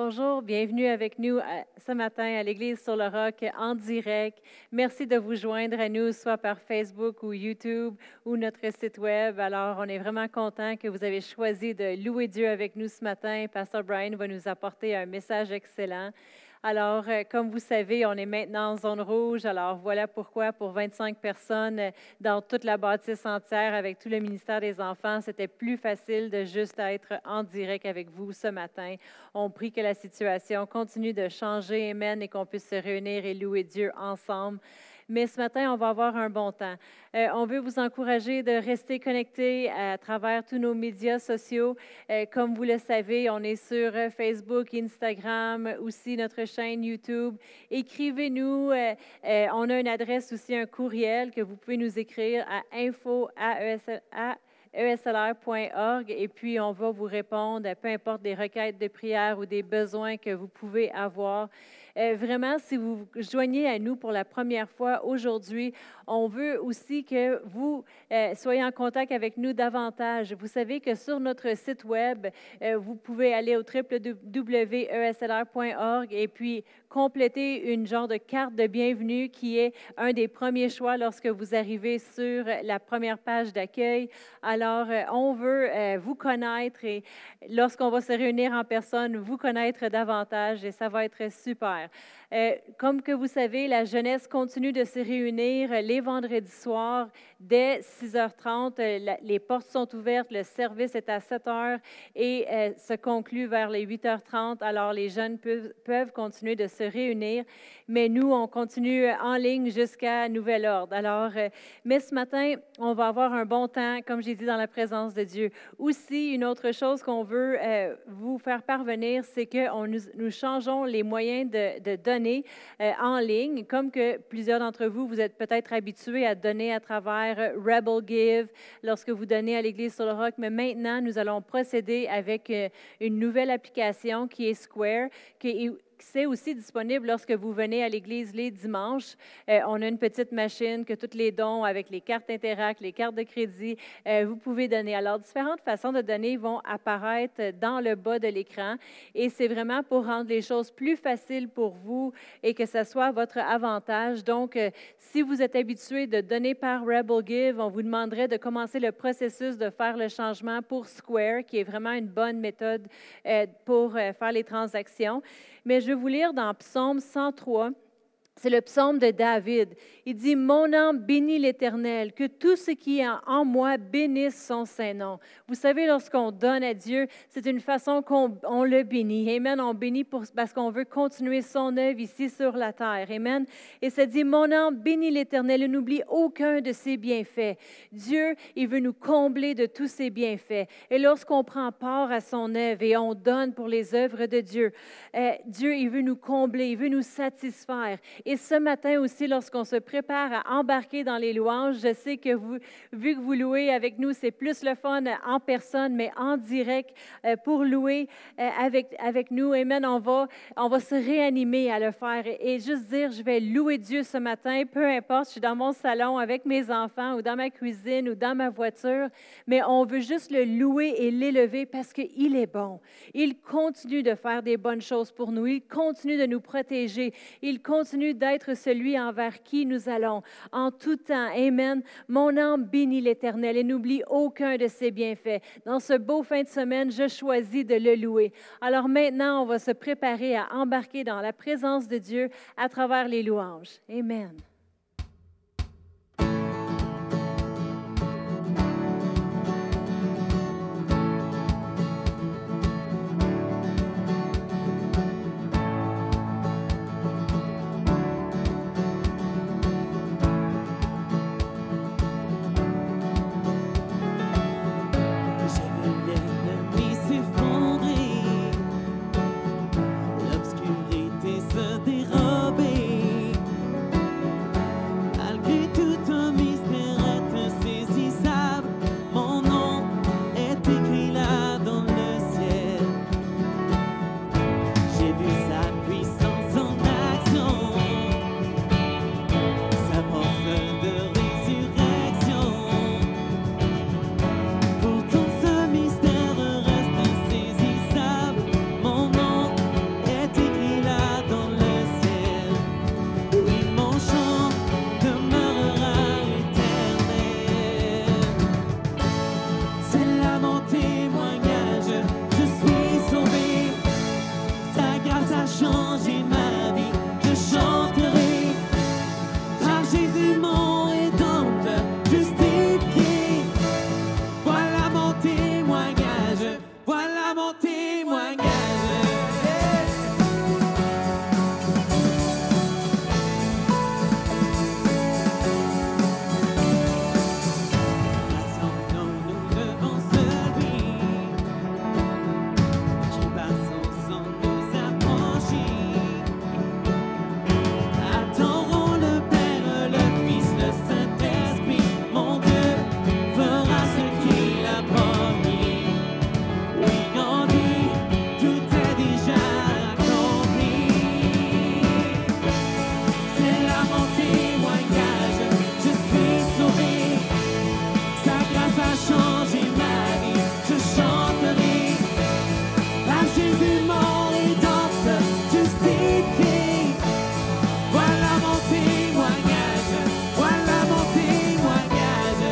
bonjour. Bienvenue avec nous ce matin à l'Église sur le Roc en direct. Merci de vous joindre à nous, soit par Facebook ou YouTube ou notre site web. Alors, on est vraiment content que vous avez choisi de louer Dieu avec nous ce matin. Pasteur Brian va nous apporter un message excellent. Alors, comme vous savez, on est maintenant en zone rouge. Alors, voilà pourquoi, pour 25 personnes dans toute la bâtisse entière, avec tout le ministère des Enfants, c'était plus facile de juste être en direct avec vous ce matin. On prie que la situation continue de changer, amen, et qu'on puisse se réunir et louer Dieu ensemble. Mais ce matin, on va avoir un bon temps. On veut vous encourager de rester connectés à travers tous nos médias sociaux. Comme vous le savez, on est sur Facebook, Instagram, aussi notre chaîne YouTube. Écrivez-nous. On a une adresse aussi, un courriel que vous pouvez nous écrire à info@eslr.org et puis on va vous répondre, peu importe des requêtes de prière ou des besoins que vous pouvez avoir. Vraiment, si vous vous joignez à nous pour la première fois aujourd'hui, on veut aussi que vous soyez en contact avec nous davantage. Vous savez que sur notre site web, vous pouvez aller au www.eslr.org et puis compléter une genre de carte de bienvenue qui est un des premiers choix lorsque vous arrivez sur la première page d'accueil. Alors, on veut vous connaître et lorsqu'on va se réunir en personne, vous connaître davantage et ça va être super. Comme que vous savez, la jeunesse continue de se réunir les vendredis soirs dès 6h30. Les portes sont ouvertes, le service est à 7h et se conclut vers les 8h30. Alors, les jeunes peuvent continuer de se réunir, mais nous, on continue en ligne jusqu'à nouvel ordre. Alors, mais ce matin, on va avoir un bon temps, comme j'ai dit, dans la présence de Dieu. Aussi, une autre chose qu'on veut vous faire parvenir, c'est que nous changeons les moyens de donner en ligne, comme que plusieurs d'entre vous, vous êtes peut-être habitués à donner à travers Rebel Give lorsque vous donnez à l'Église sur le Roc, mais maintenant, nous allons procéder avec une nouvelle application qui est Square, c'est aussi disponible lorsque vous venez à l'Église les dimanches. On a une petite machine que tous les dons avec les cartes Interact, les cartes de crédit, vous pouvez donner. Alors, différentes façons de donner vont apparaître dans le bas de l'écran et c'est vraiment pour rendre les choses plus faciles pour vous et que ce soit votre avantage. Donc, si vous êtes habitué de donner par Rebel Give, on vous demanderait de commencer le processus de faire le changement pour Square, qui est vraiment une bonne méthode pour faire les transactions. Mais je vais vous lire dans Psaume 103, c'est le psaume de David. Il dit « Mon âme bénit l'Éternel, que tout ce qui est en moi bénisse son Saint-Nom. » Vous savez, lorsqu'on donne à Dieu, c'est une façon qu'on le bénit. Amen, on bénit parce qu'on veut continuer son œuvre ici sur la terre. Amen. Et ça dit « Mon âme bénit l'Éternel et n'oublie aucun de ses bienfaits. » Dieu, il veut nous combler de tous ses bienfaits. Et lorsqu'on prend part à son œuvre et on donne pour les œuvres de Dieu, Dieu, il veut nous combler, il veut nous satisfaire. Et ce matin aussi, lorsqu'on se prépare à embarquer dans les louanges, je sais que vous, vu que vous louez avec nous, c'est plus le fun en personne, mais en direct pour louer avec nous. Amen. On va se réanimer à le faire et juste dire, je vais louer Dieu ce matin, peu importe, je suis dans mon salon avec mes enfants ou dans ma cuisine ou dans ma voiture, mais on veut juste le louer et l'élever parce qu'il est bon. Il continue de faire des bonnes choses pour nous. Il continue de nous protéger. Il continue d'être celui envers qui nous allons en tout temps. Amen. Mon âme bénit l'Éternel et n'oublie aucun de ses bienfaits. Dans ce beau fin de semaine, je choisis de le louer. Alors maintenant, on va se préparer à embarquer dans la présence de Dieu à travers les louanges. Amen. L'obscurité se dérober. témoignage. Rassemblons-nous devant celui qui par son sang nous affranchit. Adorons le Père, le Fils, le Saint-Esprit. Mon Dieu fera ce qu'il a promis. Oui, en lui, tout est déjà accompli. C'est là mon témoignage, je suis sauvé. Sa grâce a changé ma vie, je chanterai. Par Jésus mon rédempteur, justifié. Voilà mon témoignage, voilà mon témoignage.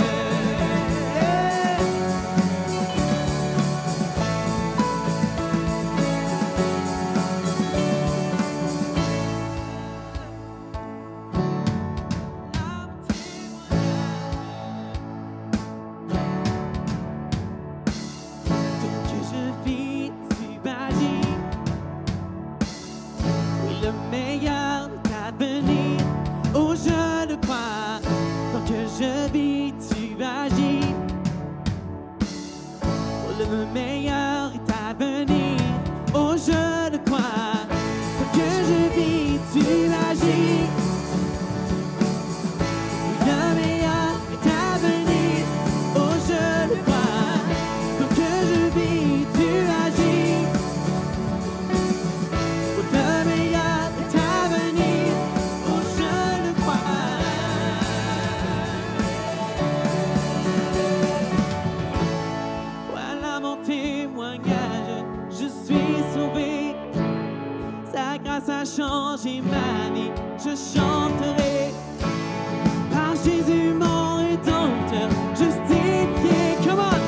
Tant que je vis, tu agis. Oui, le meilleur est à venir. Oh, je le crois. Tant que je vis, tu agis. Oh, le meilleur est à venir. Oh, je le crois. Tant que je vis, tu agis. Le meilleur est à venir. Oh, je le crois. Tant que je vis, tu agis. Oh, le meilleur est à venir. Oh, je le crois. Voilà mon témoignage, je suis sauvé. Sa grâce a changé ma vie, je chanterai. Par Jésus mon rédempteur, justifié. Come on!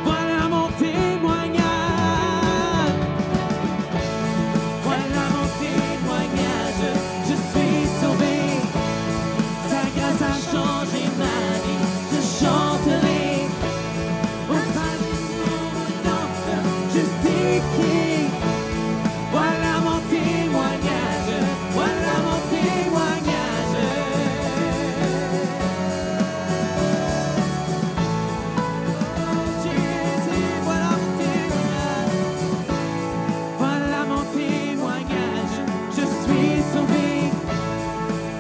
Voilà mon témoignage. Voilà mon témoignage, je suis sauvé. Sa grâce a changé ma vie, je chanterai. Par Jésus mon rédempteur, justifié. Voilà mon témoignage, voilà mon témoignage. Jésus, voilà mon témoignage. Voilà mon témoignage, je suis sauvé.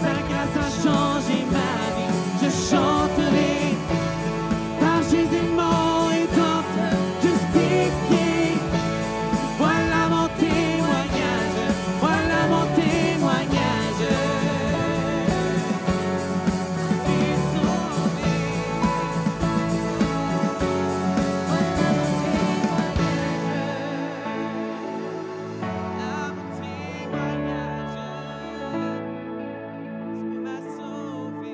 Sa grâce a changé ma vie, je chanterai. Par Jésus mon rédempteur, justifié. Voilà mon témoignage, voilà mon témoignage. Je suis sauvé. Voilà mon témoignage. Tu m'as sauvé.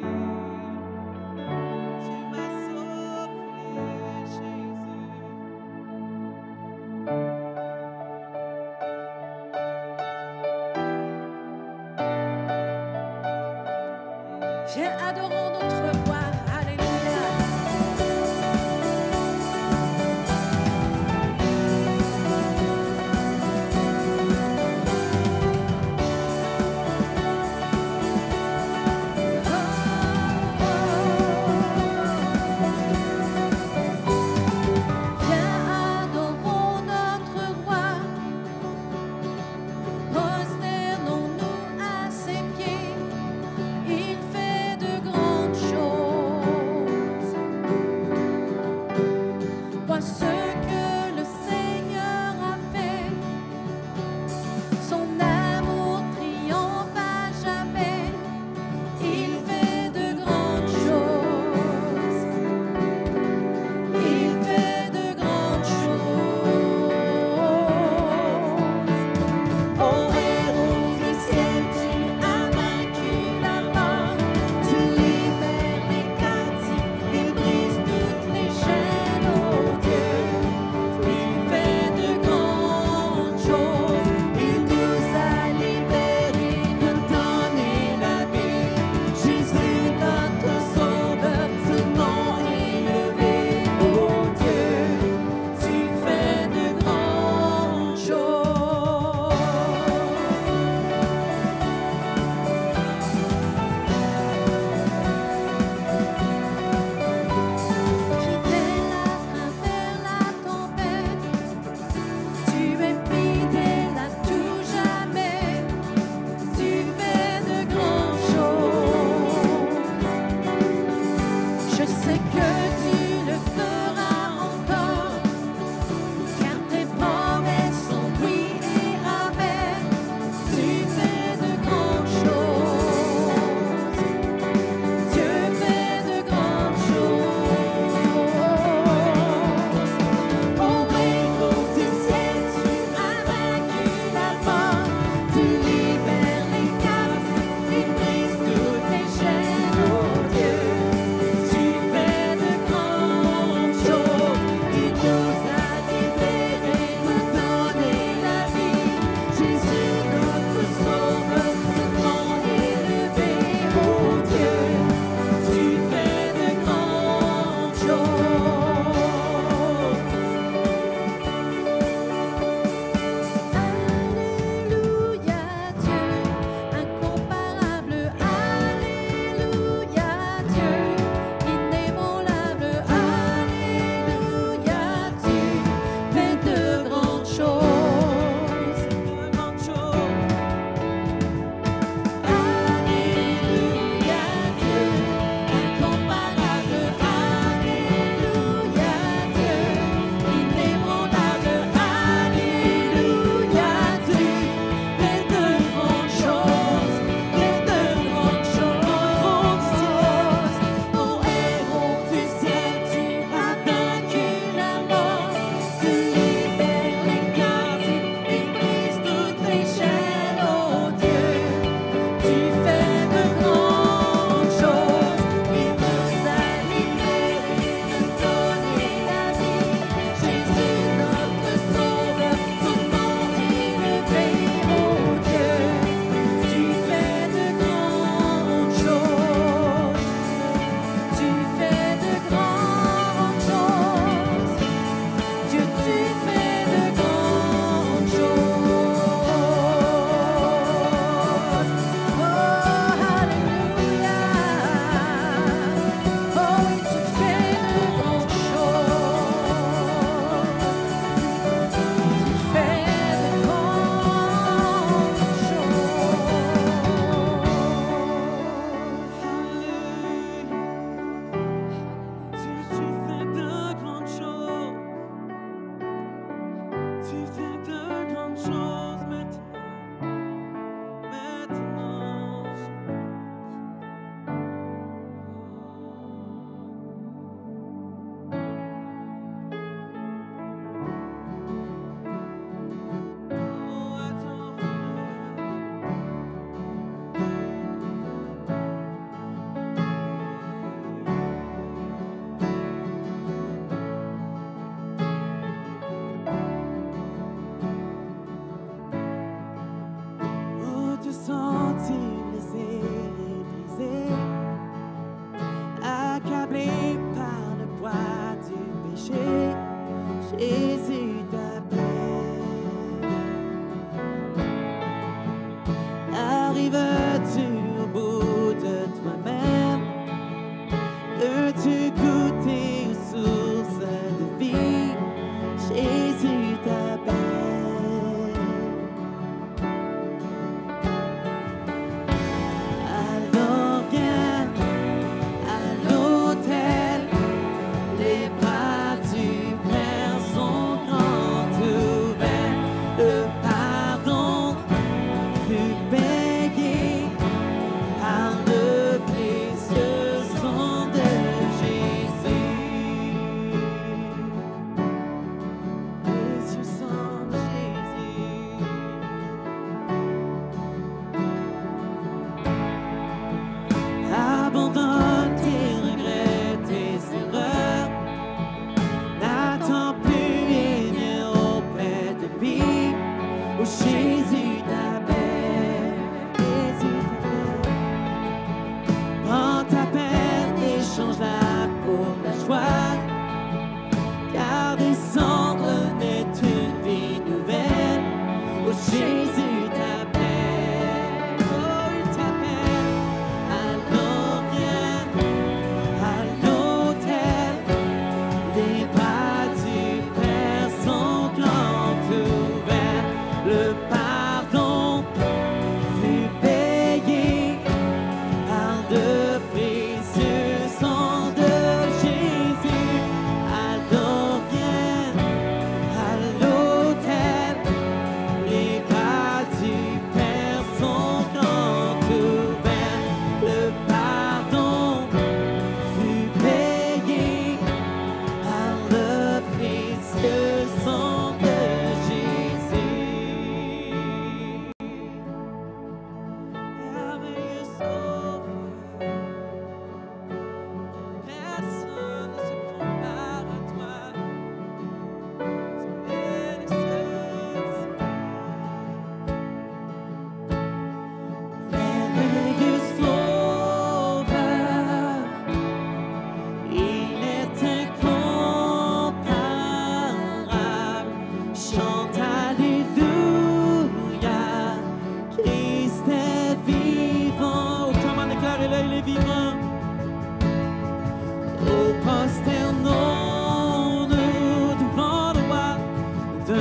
Tu m'as sauvé, Jésus. Viens, adorons notre roi. Alléluia. Viens, adorons notre roi. Prosternons-nous à ses pieds. Il fait de grandes choses.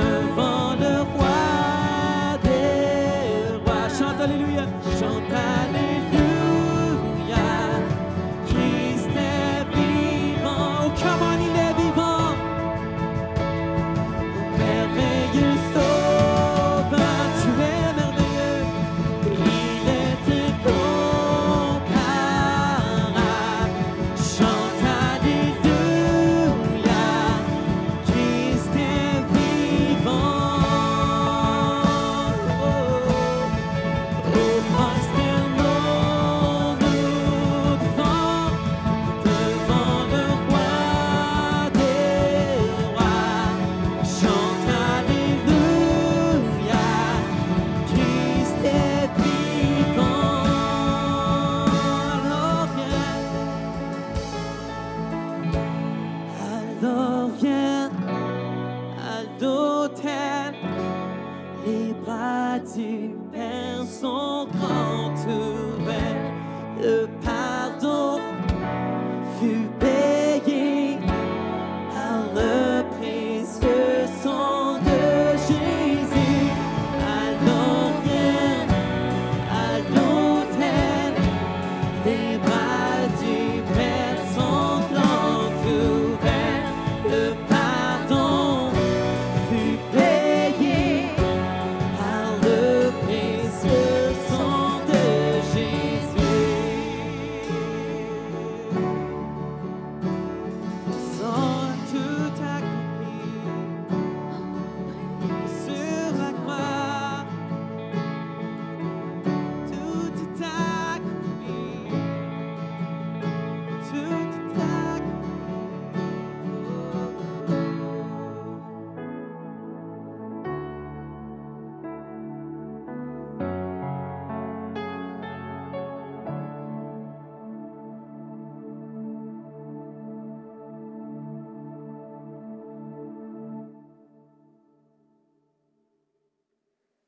devant le roi des rois. Chante Alléluia, chante Alléluia. Christ est vivant. Oh, come on, il est vivant. Merveilleux sauveur, tu es merveilleux. Il est incomparable. Chante Alléluia. Christ est vivant. Oh, prosternons-nous devant le roi des rois. Chante Alléluia. Christ est vivant. Alors viens à l'autel. Les bras du Père sont grands ouverts. Le pardon fut payé par le précieux sang de Jésus. Alors viens à l'autel. Les bras du Père sont grands ouverts. Le pardon fut payé par le précieux sang de Jésus. Sans tout accompli sur la croix, tout est accompli, tout est accompli.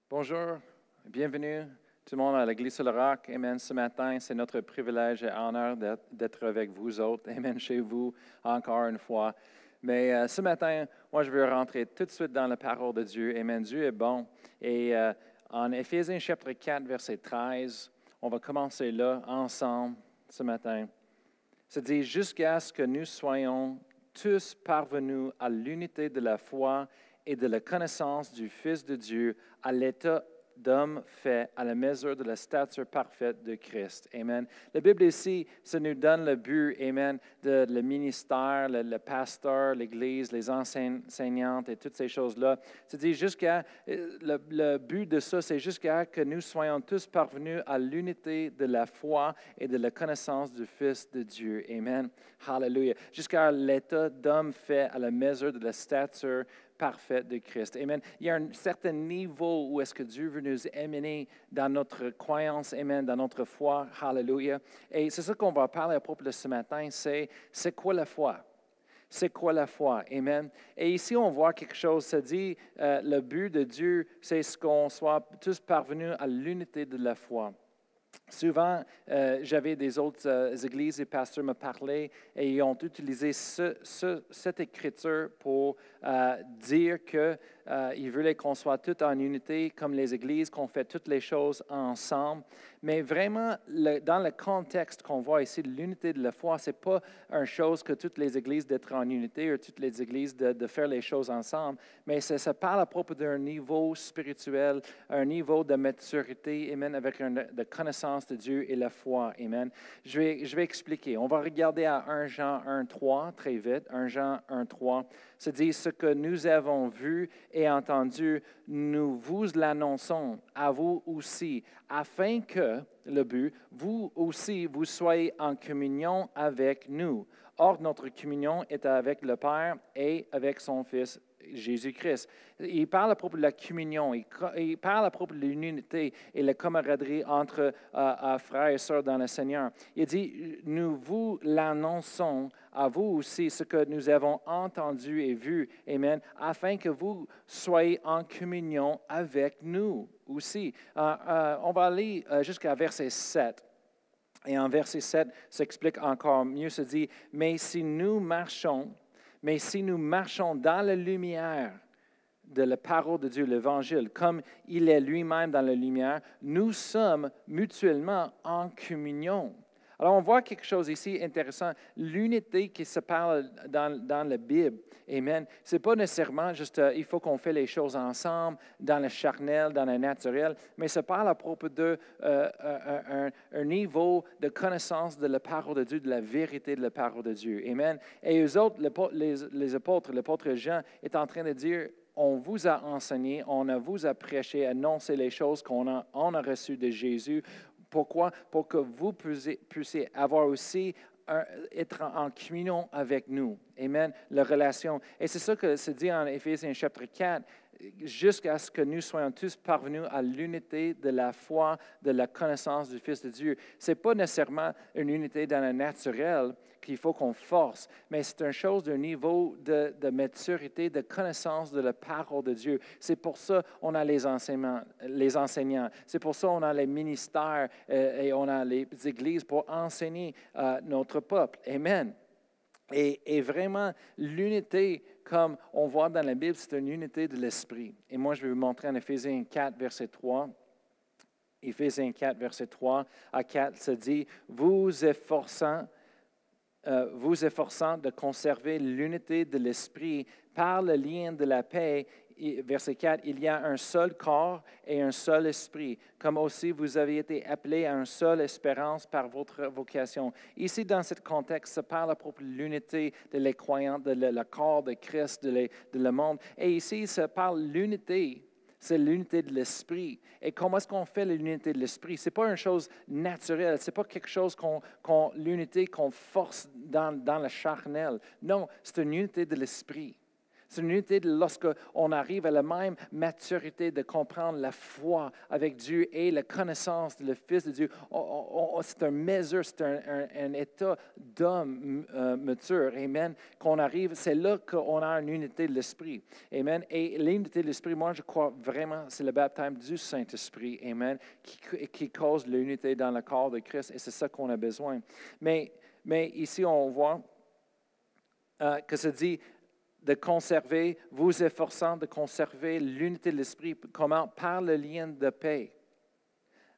Bonjour, bienvenue tout le monde à l'Église sur le Roc. Amen. Ce matin, c'est notre privilège et honneur d'être avec vous autres. Amen. Chez vous, encore une fois. Mais ce matin, moi, je veux rentrer tout de suite dans la parole de Dieu. Amen. Dieu est bon. Et en Éphésiens chapitre 4, verset 13, on va commencer là, ensemble, ce matin. Ça dit, jusqu'à ce que nous soyons tous parvenus à l'unité de la foi et de la connaissance du Fils de Dieu, à l'état d'homme fait à la mesure de la stature parfaite de Christ. Amen. La Bible ici, ça nous donne le but, amen, de le ministère, le pasteur, l'Église, les enseignantes et toutes ces choses-là. C'est-à-dire le but de ça, c'est jusqu'à que nous soyons tous parvenus à l'unité de la foi et de la connaissance du Fils de Dieu. Amen. Hallelujah. Jusqu'à l'état d'homme fait à la mesure de la stature parfaite de Christ. Amen. Il y a un certain niveau où est-ce que Dieu veut nous amener dans notre croyance, amen, dans notre foi. Hallelujah. Et c'est ça qu'on va parler à propos de ce matin, c'est quoi la foi? C'est quoi la foi? Amen. Et ici, on voit quelque chose, ça dit, le but de Dieu, c'est ce qu'on soit tous parvenus à l'unité de la foi. Souvent, j'avais des autres églises et pasteurs me parlaient et ils ont utilisé cette écriture pour dire qu'ils voulaient qu'on soit tous en unité comme les églises, qu'on fait toutes les choses ensemble. Mais vraiment, dans le contexte qu'on voit ici, l'unité de la foi, ce n'est pas une chose que toutes les églises d'être en unité ou toutes les églises de faire les choses ensemble, mais ça parle à propos d'un niveau spirituel, un niveau de maturité, amen, avec de connaissance de Dieu et la foi, amen. Je vais expliquer. On va regarder à 1 Jean 1,3 très vite. 1 Jean 1,3, ça dit, ce que nous avons vu et entendu, nous vous l'annonçons à vous aussi, afin que, le but, vous aussi, vous soyez en communion avec nous. Or, notre communion est avec le Père et avec son Fils, Jésus-Christ. Il parle à propos de la communion, il parle à propos de l'unité et la camaraderie entre frères et sœurs dans le Seigneur. Il dit, nous vous l'annonçons à vous aussi ce que nous avons entendu et vu, amen, afin que vous soyez en communion avec nous aussi. On va aller jusqu'à verset 7. Et en verset 7, s'explique encore mieux, se dit, mais si nous marchons dans la lumière, de la parole de Dieu, l'Évangile, comme il est lui-même dans la lumière, nous sommes mutuellement en communion. Alors, on voit quelque chose ici intéressant. L'unité qui se parle dans la Bible, amen, ce n'est pas nécessairement juste il faut qu'on fait les choses ensemble, dans le charnel, dans le naturel, mais ça parle à propos d'un niveau de connaissance de la parole de Dieu, de la vérité de la parole de Dieu. Amen. Et eux autres, les apôtres, l'apôtre Jean est en train de dire, on vous a enseigné, vous a prêché, annoncé les choses on a reçues de Jésus. Pourquoi? Pour que vous puissiez avoir aussi être en communion avec nous. Amen. La relation. Et c'est ça que se dit en Éphésiens chapitre 4, jusqu'à ce que nous soyons tous parvenus à l'unité de la foi, de la connaissance du Fils de Dieu. Ce n'est pas nécessairement une unité dans le naturel qu'il faut qu'on force, mais c'est une chose d'un niveau de maturité, de connaissance de la parole de Dieu. C'est pour ça qu'on a les enseignants. C'est pour ça qu'on a les ministères et on a les églises pour enseigner notre peuple. Amen. Et vraiment, l'unité, comme on voit dans la Bible, c'est une unité de l'esprit. Et moi, je vais vous montrer en Éphésiens 4, verset 3. Éphésiens 4, verset 3 à 4, ça dit, vous efforçant de conserver l'unité de l'esprit par le lien de la paix. Verset 4, il y a un seul corps et un seul esprit, comme aussi vous avez été appelés à une seule espérance par votre vocation. Ici, dans ce contexte, ça parle à propos de l'unité de les croyants, de le corps de Christ, de le monde. Et ici, ça parle de l'unité. C'est l'unité de l'esprit. Et comment est-ce qu'on fait l'unité de l'esprit? Ce n'est pas une chose naturelle. Ce n'est pas quelque chose l'unité qu'on force dans le charnel. Non, c'est une unité de l'esprit. C'est une unité lorsqu'on arrive à la même maturité de comprendre la foi avec Dieu et la connaissance de le Fils de Dieu. C'est une mesure, c'est un état d'homme mature. Amen. Qu'on arrive, c'est là qu'on a une unité de l'esprit. Amen. Et l'unité de l'esprit, moi, je crois vraiment, c'est le baptême du Saint-Esprit. Amen. Qui cause l'unité dans le corps de Christ. Et c'est ça qu'on a besoin. Mais ici, on voit que ça dit de conserver, vous efforçant de conserver l'unité de l'esprit. Comment? Par le lien de paix.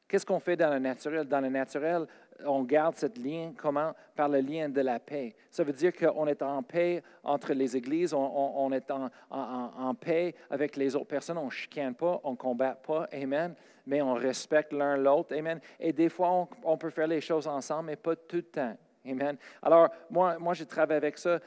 Qu'est-ce qu'on fait dans le naturel? Dans le naturel, on garde ce lien, comment? Par le lien de la paix. Ça veut dire qu'on est en paix entre les églises, on est en paix avec les autres personnes, on ne chicane pas, on ne combat pas, amen, mais on respecte l'un l'autre, amen. Et des fois, on peut faire les choses ensemble, mais pas tout le temps, amen. Alors, moi je travaille avec ça.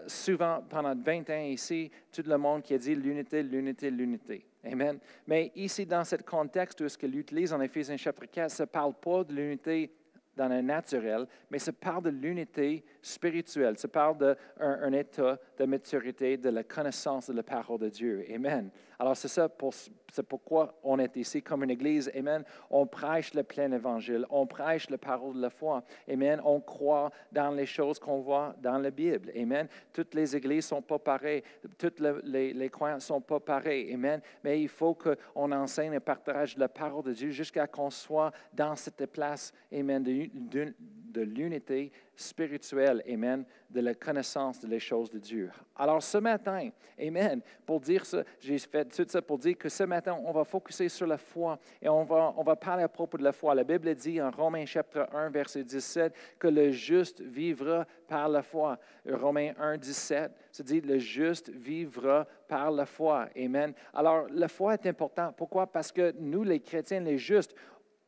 Souvent, pendant 20 ans ici, tout le monde qui a dit l'unité, l'unité, l'unité. Amen. Mais ici, dans ce contexte où ce qu'il utilise en Éphésiens chapitre 4, ça ne parle pas de l'unité dans le naturel, mais ça parle de l'unité spirituelle. Ça parle d'un état de maturité, de la connaissance de la parole de Dieu. Amen. Alors, c'est pourquoi on est ici comme une église. Amen. On prêche le plein évangile. On prêche la parole de la foi. Amen. On croit dans les choses qu'on voit dans la Bible. Amen. Toutes les églises ne sont pas pareilles. Toutes les croyants ne sont pas pareils. Amen. Mais il faut qu'on enseigne et partage la parole de Dieu jusqu'à qu'on soit dans cette place, amen, de l'unité spirituelle, amen, de la connaissance des choses de Dieu. Alors ce matin, amen, pour dire ça, j'ai fait tout ça pour dire que ce matin, on va focuser sur la foi et on va parler à propos de la foi. La Bible dit en Romains chapitre 1, verset 17, que le juste vivra par la foi. Romains 1, 17, ça dit le juste vivra par la foi. Amen. Alors la foi est importante. Pourquoi? Parce que nous, les chrétiens, les justes,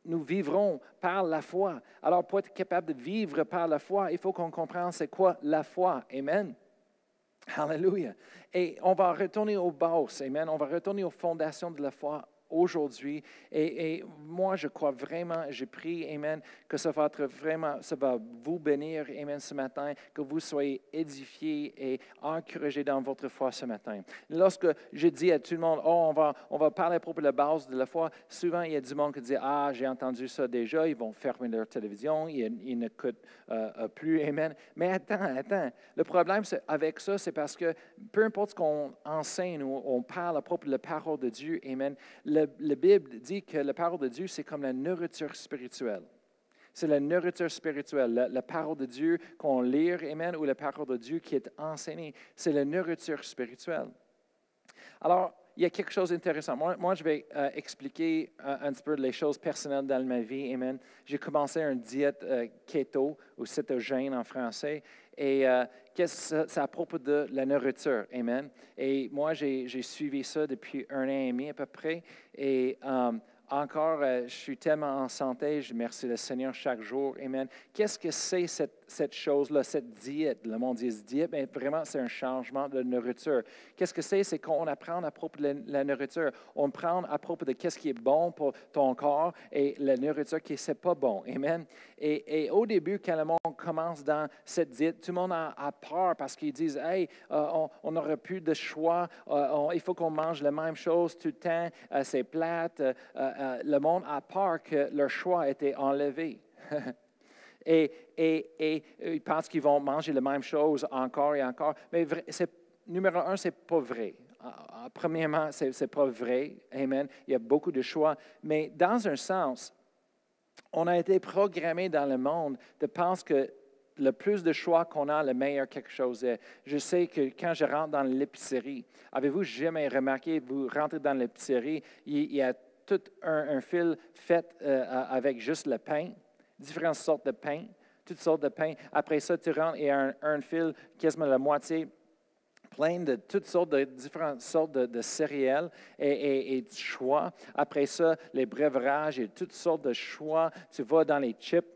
nous vivrons par la foi. Alors, pour être capable de vivre par la foi, il faut qu'on comprenne c'est quoi la foi. Amen. Hallelujah. Et on va retourner aux bases. Amen. On va retourner aux fondations de la foi aujourd'hui. Et moi, je crois vraiment, j'ai prié, amen, que ça va vous bénir, amen, ce matin, que vous soyez édifiés et encouragés dans votre foi ce matin. Lorsque je dis à tout le monde, on va parler à propos de la base de la foi, souvent il y a du monde qui dit, j'ai entendu ça déjà, ils vont fermer leur télévision, ils n'écoutent plus, amen. Mais attends, le problème avec ça, c'est parce que peu importe ce qu'on enseigne ou on parle à propos de la parole de Dieu, amen, la Bible dit que la parole de Dieu, c'est comme la nourriture spirituelle. C'est la nourriture spirituelle. La parole de Dieu qu'on lit, amen, ou la parole de Dieu qui est enseignée, c'est la nourriture spirituelle. Alors, il y a quelque chose d'intéressant. Moi, je vais expliquer un petit peu les choses personnelles dans ma vie. Amen. J'ai commencé une diète keto ou cétogène en français. Et c'est à propos de la nourriture. Amen. Et moi, j'ai suivi ça depuis 1 an et demi à peu près. Et encore, je suis tellement en santé. Je remercie le Seigneur chaque jour. Amen. Qu'est-ce que c'est cette chose-là, cette diète? Le monde dit diète, mais vraiment, c'est un changement de nourriture. Qu'est-ce que c'est? C'est qu'on apprend à propos de la nourriture. On prend à propos de qu'est-ce qui est bon pour ton corps et la nourriture qui n'est pas bon. Amen. Et au début, quand le monde commence dans cette diète, tout le monde a peur parce qu'ils disent, « Hey, on n'aura plus de choix. Il faut qu'on mange la même chose tout le temps. C'est plate. » Le monde a peur que leur choix ait été enlevé. et ils pensent qu'ils vont manger la même chose encore et encore. Mais numéro un, ce n'est pas vrai. Premièrement, ce n'est pas vrai. Amen. Il y a beaucoup de choix. Mais dans un sens, on a été programmé dans le monde de penser que le plus de choix qu'on a, le meilleur quelque chose est. Je sais que quand je rentre dans l'épicerie, avez-vous jamais remarqué, vous rentrez dans l'épicerie, il y a tout un fil fait avec juste le pain, différentes sortes de pain, toutes sortes de pain. Après ça, tu rentres et un fil quasiment la moitié plein de toutes sortes de différentes sortes de céréales et de choix. Après ça, les breuvages et toutes sortes de choix. Tu vas dans les chips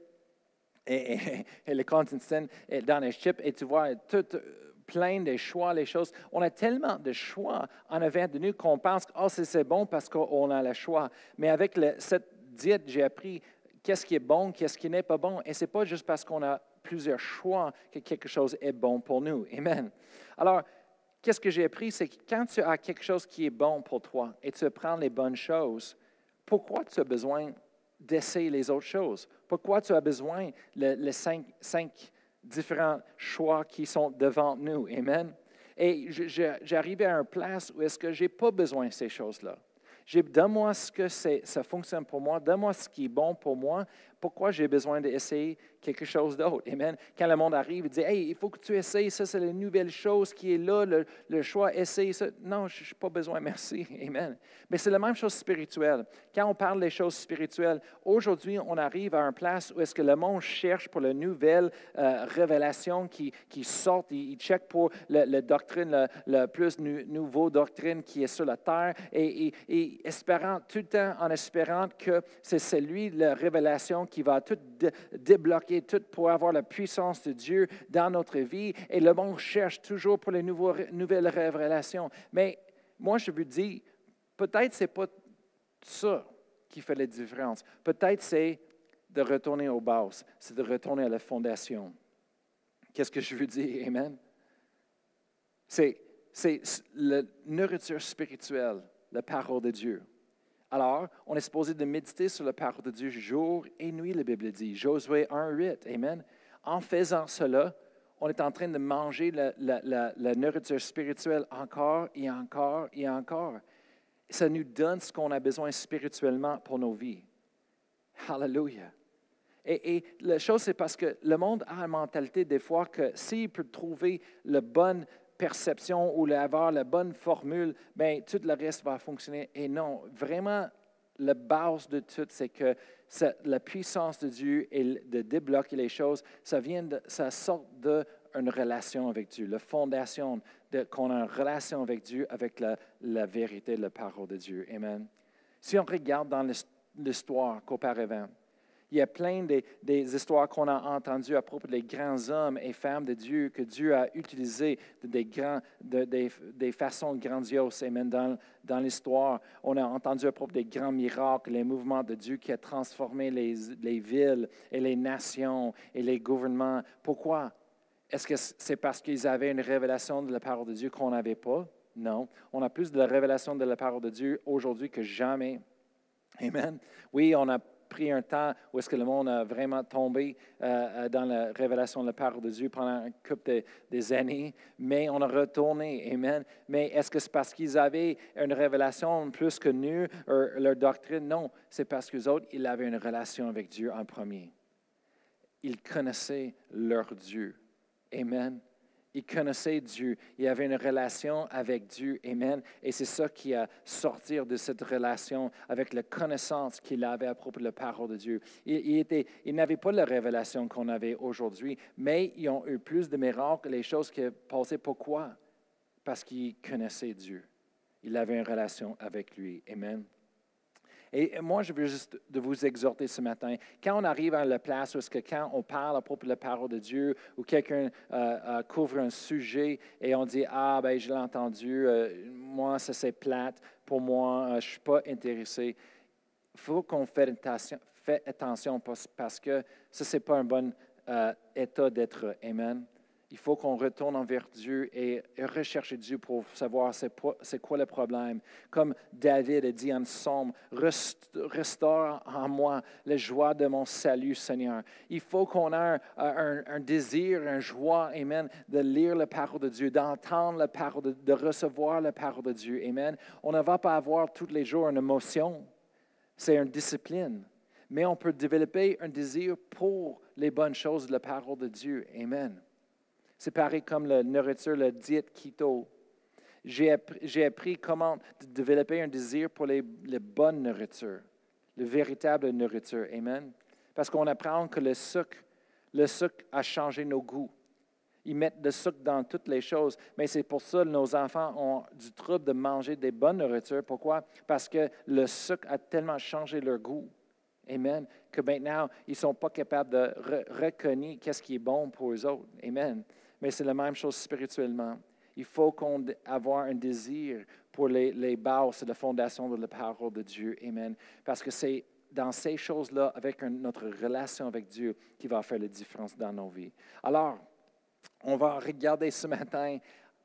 et les contenants dans les chips et tu vois tout plein de choix, les choses. On a tellement de choix en avant de nous qu'on pense que c'est bon parce qu'on a le choix. Mais avec cette diète, j'ai appris qu'est-ce qui est bon, qu'est-ce qui n'est pas bon. Et ce n'est pas juste parce qu'on a plusieurs choix que quelque chose est bon pour nous. Amen. Alors, qu'est-ce que j'ai appris, c'est que quand tu as quelque chose qui est bon pour toi et tu prends les bonnes choses, pourquoi tu as besoin d'essayer les autres choses? Pourquoi tu as besoin les cinq différents choix qui sont devant nous? Amen. Et j'arrive à une place où est-ce que je n'ai pas besoin de ces choses-là. Donne-moi ce que ça fonctionne pour moi, donne-moi ce qui est bon pour moi. Pourquoi j'ai besoin d'essayer quelque chose d'autre? Amen. Quand le monde arrive, il dit, « Hey, il faut que tu essayes ça, c'est la nouvelle chose qui est là, le choix, essaye ça. » Non, je n'ai pas besoin, merci. Amen. Mais c'est la même chose spirituelle. Quand on parle des choses spirituelles, aujourd'hui, on arrive à une place où est-ce que le monde cherche pour la nouvelle révélation qui sort, il check pour la doctrine, la plus nouveau doctrine qui est sur la terre, et espérant, tout le temps en espérant que c'est celui, la révélation, qui va tout débloquer, tout pour avoir la puissance de Dieu dans notre vie. Et le monde cherche toujours pour les nouvelles révélations. Mais moi, je vous dis, peut-être ce n'est pas ça qui fait la différence. Peut-être c'est de retourner aux bases, c'est de retourner à la fondation. Qu'est-ce que je veux dire? Amen? C'est la nourriture spirituelle, la parole de Dieu. Alors, on est supposé de méditer sur la parole de Dieu jour et nuit, la Bible dit. Josué 1:8, amen. En faisant cela, on est en train de manger la nourriture spirituelle encore et encore et encore. Ça nous donne ce qu'on a besoin spirituellement pour nos vies. Hallelujah. Et la chose, c'est parce que le monde a une mentalité des fois que s'il peut trouver la bonne perception ou avoir la bonne formule, bien, tout le reste va fonctionner. Et non, vraiment, la base de tout, c'est que la puissance de Dieu et de débloquer les choses, ça sort d'une relation avec Dieu, la fondation qu'on a une relation avec Dieu, avec la vérité, la parole de Dieu. Amen. Si on regarde dans l'histoire qu'auparavant, il y a plein des histoires qu'on a entendues à propos des grands hommes et femmes de Dieu que Dieu a utilisés des façons grandioses. Amen. Dans l'histoire, on a entendu à propos des grands miracles, les mouvements de Dieu qui a transformé les villes et les nations et les gouvernements. Pourquoi? Est-ce que c'est parce qu'ils avaient une révélation de la parole de Dieu qu'on n'avait pas? Non. On a plus de la révélation de la parole de Dieu aujourd'hui que jamais. Amen. Oui, on a pris un temps où est-ce que le monde a vraiment tombé dans la révélation de la parole de Dieu pendant un couple des années, mais on a retourné, amen. Mais est-ce que c'est parce qu'ils avaient une révélation plus que nous, leur doctrine? Non, c'est parce qu'eux autres, ils avaient une relation avec Dieu en premier. Ils connaissaient leur Dieu, amen. Il connaissait Dieu. Il avait une relation avec Dieu. Amen. Et c'est ça qui a sorti de cette relation avec la connaissance qu'il avait à propos de la parole de Dieu. Il n'avait pas la révélation qu'on avait aujourd'hui, mais ils ont eu plus de miracles, les choses qui passaient. Pourquoi? Parce qu'ils connaissaient Dieu. Il avait une relation avec lui. Amen. Et moi, je veux juste de vous exhorter ce matin. Quand on arrive à la place où est-ce que quand on parle à propos de la parole de Dieu, ou quelqu'un couvre un sujet et on dit, ah, ben je l'ai entendu, moi, ça c'est plate, pour moi, je ne suis pas intéressé. Il faut qu'on fasse attention parce que ça, ce n'est pas un bon état d'être. Amen. Il faut qu'on retourne envers Dieu et rechercher Dieu pour savoir c'est quoi le problème. Comme David a dit en psaume, restaure en moi la joie de mon salut, Seigneur. Il faut qu'on ait un désir, une joie, amen, de lire la parole de Dieu, d'entendre la parole, de recevoir la parole de Dieu, amen. On ne va pas avoir tous les jours une émotion, c'est une discipline. Mais on peut développer un désir pour les bonnes choses de la parole de Dieu, amen. C'est pareil comme la nourriture, la diète keto. J'ai appris comment développer un désir pour les bonnes nourritures, la véritable nourriture. Amen. Parce qu'on apprend que le sucre a changé nos goûts. Ils mettent le sucre dans toutes les choses. Mais c'est pour ça que nos enfants ont du trouble de manger des bonnes nourritures. Pourquoi? Parce que le sucre a tellement changé leur goût. Amen. Que maintenant, ils ne sont pas capables de reconnaître qu'est-ce qui est bon pour eux autres. Amen. Mais c'est la même chose spirituellement. Il faut qu'on ait un désir pour les bases, la fondation de la parole de Dieu. Amen. Parce que c'est dans ces choses-là, avec notre relation avec Dieu, qui va faire la différence dans nos vies. Alors, on va regarder ce matin,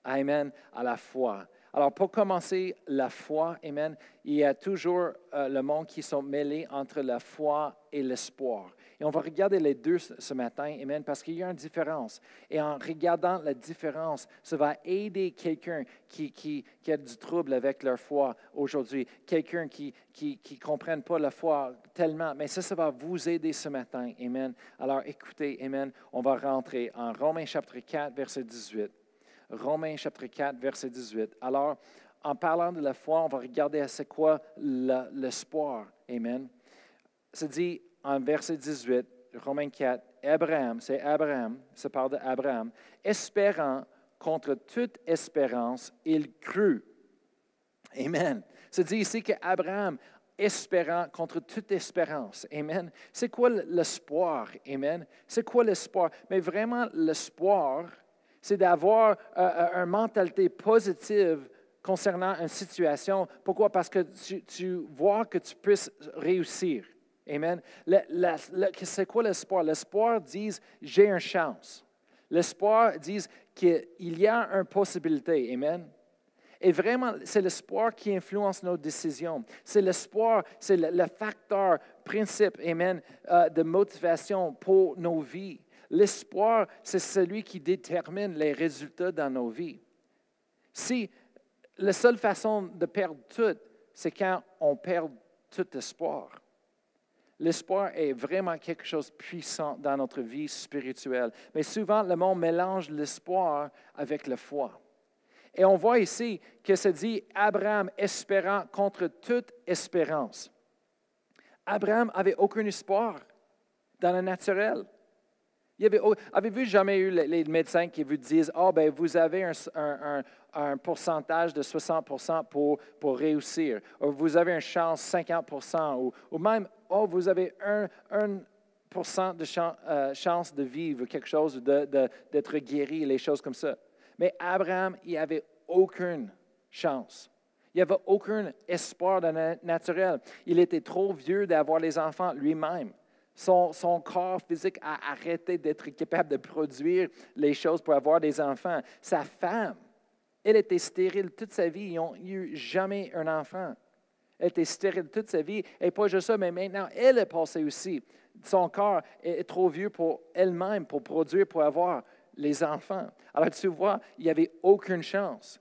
amen, à la foi. Alors, pour commencer, la foi, amen, il y a toujours le monde qui sont mêlés entre la foi et l'espoir. Et on va regarder les deux ce matin, amen, parce qu'il y a une différence. Et en regardant la différence, ça va aider quelqu'un qui a du trouble avec leur foi aujourd'hui, quelqu'un qui ne comprenne pas la foi tellement. Mais ça va vous aider ce matin, amen. Alors, écoutez, amen, on va rentrer en Romains chapitre 4, verset 18. Romains chapitre 4, verset 18. Alors, en parlant de la foi, on va regarder à c'est quoi l'espoir. Amen. Ça dit en verset 18, Romains 4, Abraham, ça parle d'Abraham, espérant contre toute espérance, il crut. Amen. Ça dit ici qu'Abraham, espérant contre toute espérance. Amen. C'est quoi l'espoir? Amen. C'est quoi l'espoir? Mais vraiment, l'espoir, c'est d'avoir une mentalité positive concernant une situation. Pourquoi? Parce que tu vois que tu puisses réussir. Amen. C'est quoi l'espoir? L'espoir dit « j'ai une chance ». L'espoir dit qu'il y a une possibilité. Amen. Et vraiment, c'est l'espoir qui influence nos décisions. C'est l'espoir, c'est le facteur, principe, amen, de motivation pour nos vies. L'espoir, c'est celui qui détermine les résultats dans nos vies. Si la seule façon de perdre tout, c'est quand on perd tout espoir. L'espoir est vraiment quelque chose de puissant dans notre vie spirituelle. Mais souvent, le monde mélange l'espoir avec la foi. Et on voit ici que ça dit Abraham espérant contre toute espérance. Abraham n'avait aucun espoir dans le naturel. Avez-vous jamais eu les médecins qui vous disent « Ah, ben vous avez un pourcentage de 60% pour réussir. » Ou « Vous avez une chance 50%. » Ou même « Oh, vous avez 1% de chance de vivre quelque chose, d'être guéri, les choses comme ça. » Mais Abraham, il n'avait aucune chance. Il n'y avait aucun espoir dans le naturel. Il était trop vieux d'avoir les enfants lui-même. Son corps physique a arrêté d'être capable de produire les choses pour avoir des enfants. Sa femme, elle était stérile toute sa vie. Ils n'ont eu jamais un enfant. Elle était stérile toute sa vie. Et pas juste ça, mais maintenant, elle est passée aussi. Son corps est trop vieux pour elle-même, pour produire, pour avoir les enfants. Alors tu vois, il n'y avait aucune chance.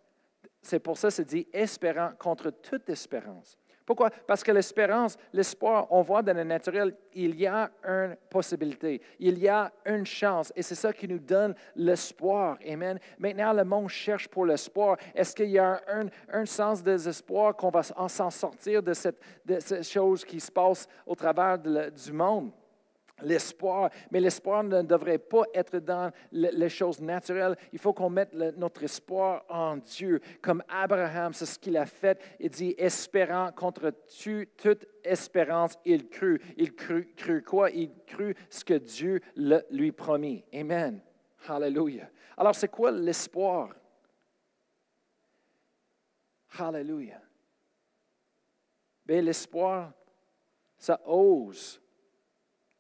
C'est pour ça que c'est dit espérant contre toute espérance. Pourquoi? Parce que l'espérance, l'espoir, on voit dans le naturel, il y a une possibilité, il y a une chance. Et c'est ça qui nous donne l'espoir. Amen. Maintenant, le monde cherche pour l'espoir. Est-ce qu'il y a un sens de l'espoir qu'on va s'en sortir de cette chose qui se passe au travers du monde? L'espoir, mais l'espoir ne devrait pas être dans les choses naturelles. Il faut qu'on mette notre espoir en Dieu. Comme Abraham, c'est ce qu'il a fait. Il dit, espérant contre toute espérance, il crut. Il crut quoi? Il crut ce que Dieu lui promis. Amen. Hallelujah. Alors, c'est quoi l'espoir? Hallelujah. Bien, l'espoir, ça ose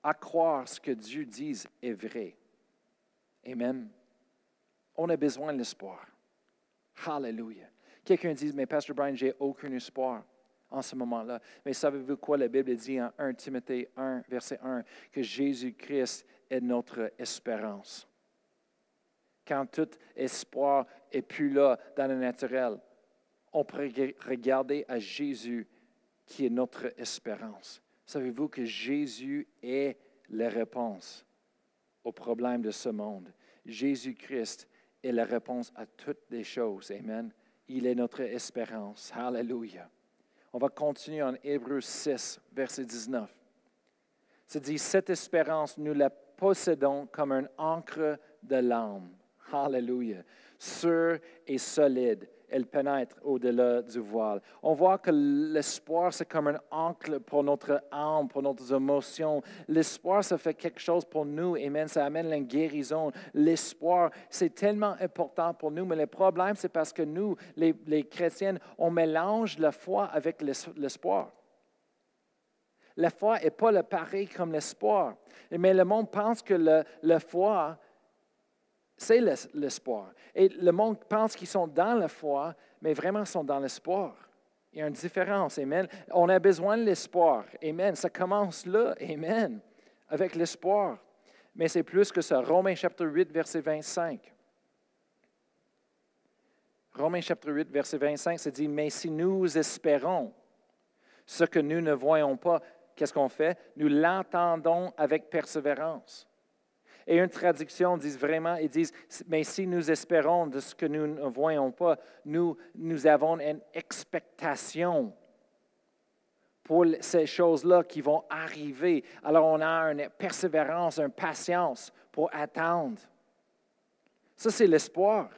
à croire ce que Dieu dit est vrai. Amen. On a besoin de l'espoir. Hallelujah. Quelqu'un dit, mais Pasteur Brian, j'ai aucun espoir en ce moment-là. Mais savez-vous quoi la Bible dit en 1 Timothée 1, verset 1, que Jésus-Christ est notre espérance. Quand tout espoir n'est plus là dans le naturel, on peut regarder à Jésus qui est notre espérance. Savez-vous que Jésus est la réponse aux problèmes de ce monde? Jésus-Christ est la réponse à toutes les choses. Amen. Il est notre espérance. Hallelujah. On va continuer en Hébreux 6, verset 19. Ça dit, cette espérance, nous la possédons comme un ancre de l'âme. Hallelujah. Sûre et solide. Elle pénètre au-delà du voile. On voit que l'espoir, c'est comme un ancre pour notre âme, pour nos émotions. L'espoir, ça fait quelque chose pour nous. Amen. Ça amène la guérison. L'espoir, c'est tellement important pour nous. Mais le problème, c'est parce que nous, les chrétiens, on mélange la foi avec l'espoir. La foi n'est pas le pareil comme l'espoir. Mais le monde pense que la foi, c'est l'espoir. Et le monde pense qu'ils sont dans la foi, mais vraiment sont dans l'espoir. Il y a une différence. Amen. On a besoin de l'espoir. Amen. Ça commence là. Amen. Avec l'espoir. Mais c'est plus que ça. Romains chapitre 8, verset 25. Romains chapitre 8, verset 25, ça dit, « Mais si nous espérons ce que nous ne voyons pas, qu'est-ce qu'on fait? Nous l'entendons avec persévérance. » Et une traduction dit vraiment, ils disent, mais si nous espérons de ce que nous ne voyons pas, nous avons une expectation pour ces choses-là qui vont arriver. Alors on a une persévérance, une patience pour attendre. Ça, c'est l'espoir.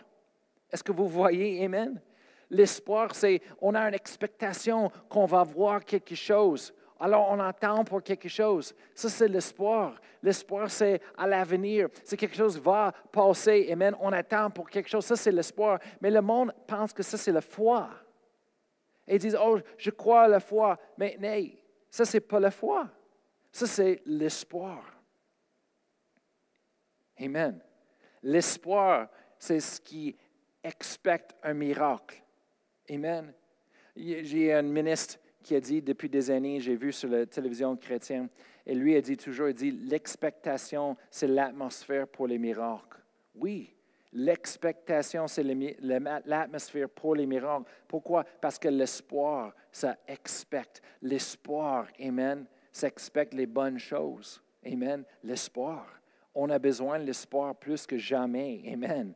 Est-ce que vous voyez? Amen? L'espoir, c'est, on a une expectation qu'on va voir quelque chose. Alors, on attend pour quelque chose. Ça, c'est l'espoir. L'espoir, c'est à l'avenir. C'est quelque chose qui va passer. Amen. On attend pour quelque chose. Ça, c'est l'espoir. Mais le monde pense que ça, c'est la foi. Et ils disent, oh, je crois à la foi. Mais non, ça, c'est pas la foi. Ça, c'est l'espoir. Amen. L'espoir, c'est ce qui expecte un miracle. Amen. J'ai un ministre qui a dit depuis des années, j'ai vu sur la télévision chrétienne, et lui a dit toujours, il dit, l'expectation, c'est l'atmosphère pour les miracles. Oui, l'expectation, c'est l'atmosphère pour les miracles. Pourquoi? Parce que l'espoir, ça expecte. L'espoir, amen, ça expecte les bonnes choses. Amen, l'espoir. On a besoin de l'espoir plus que jamais. Amen.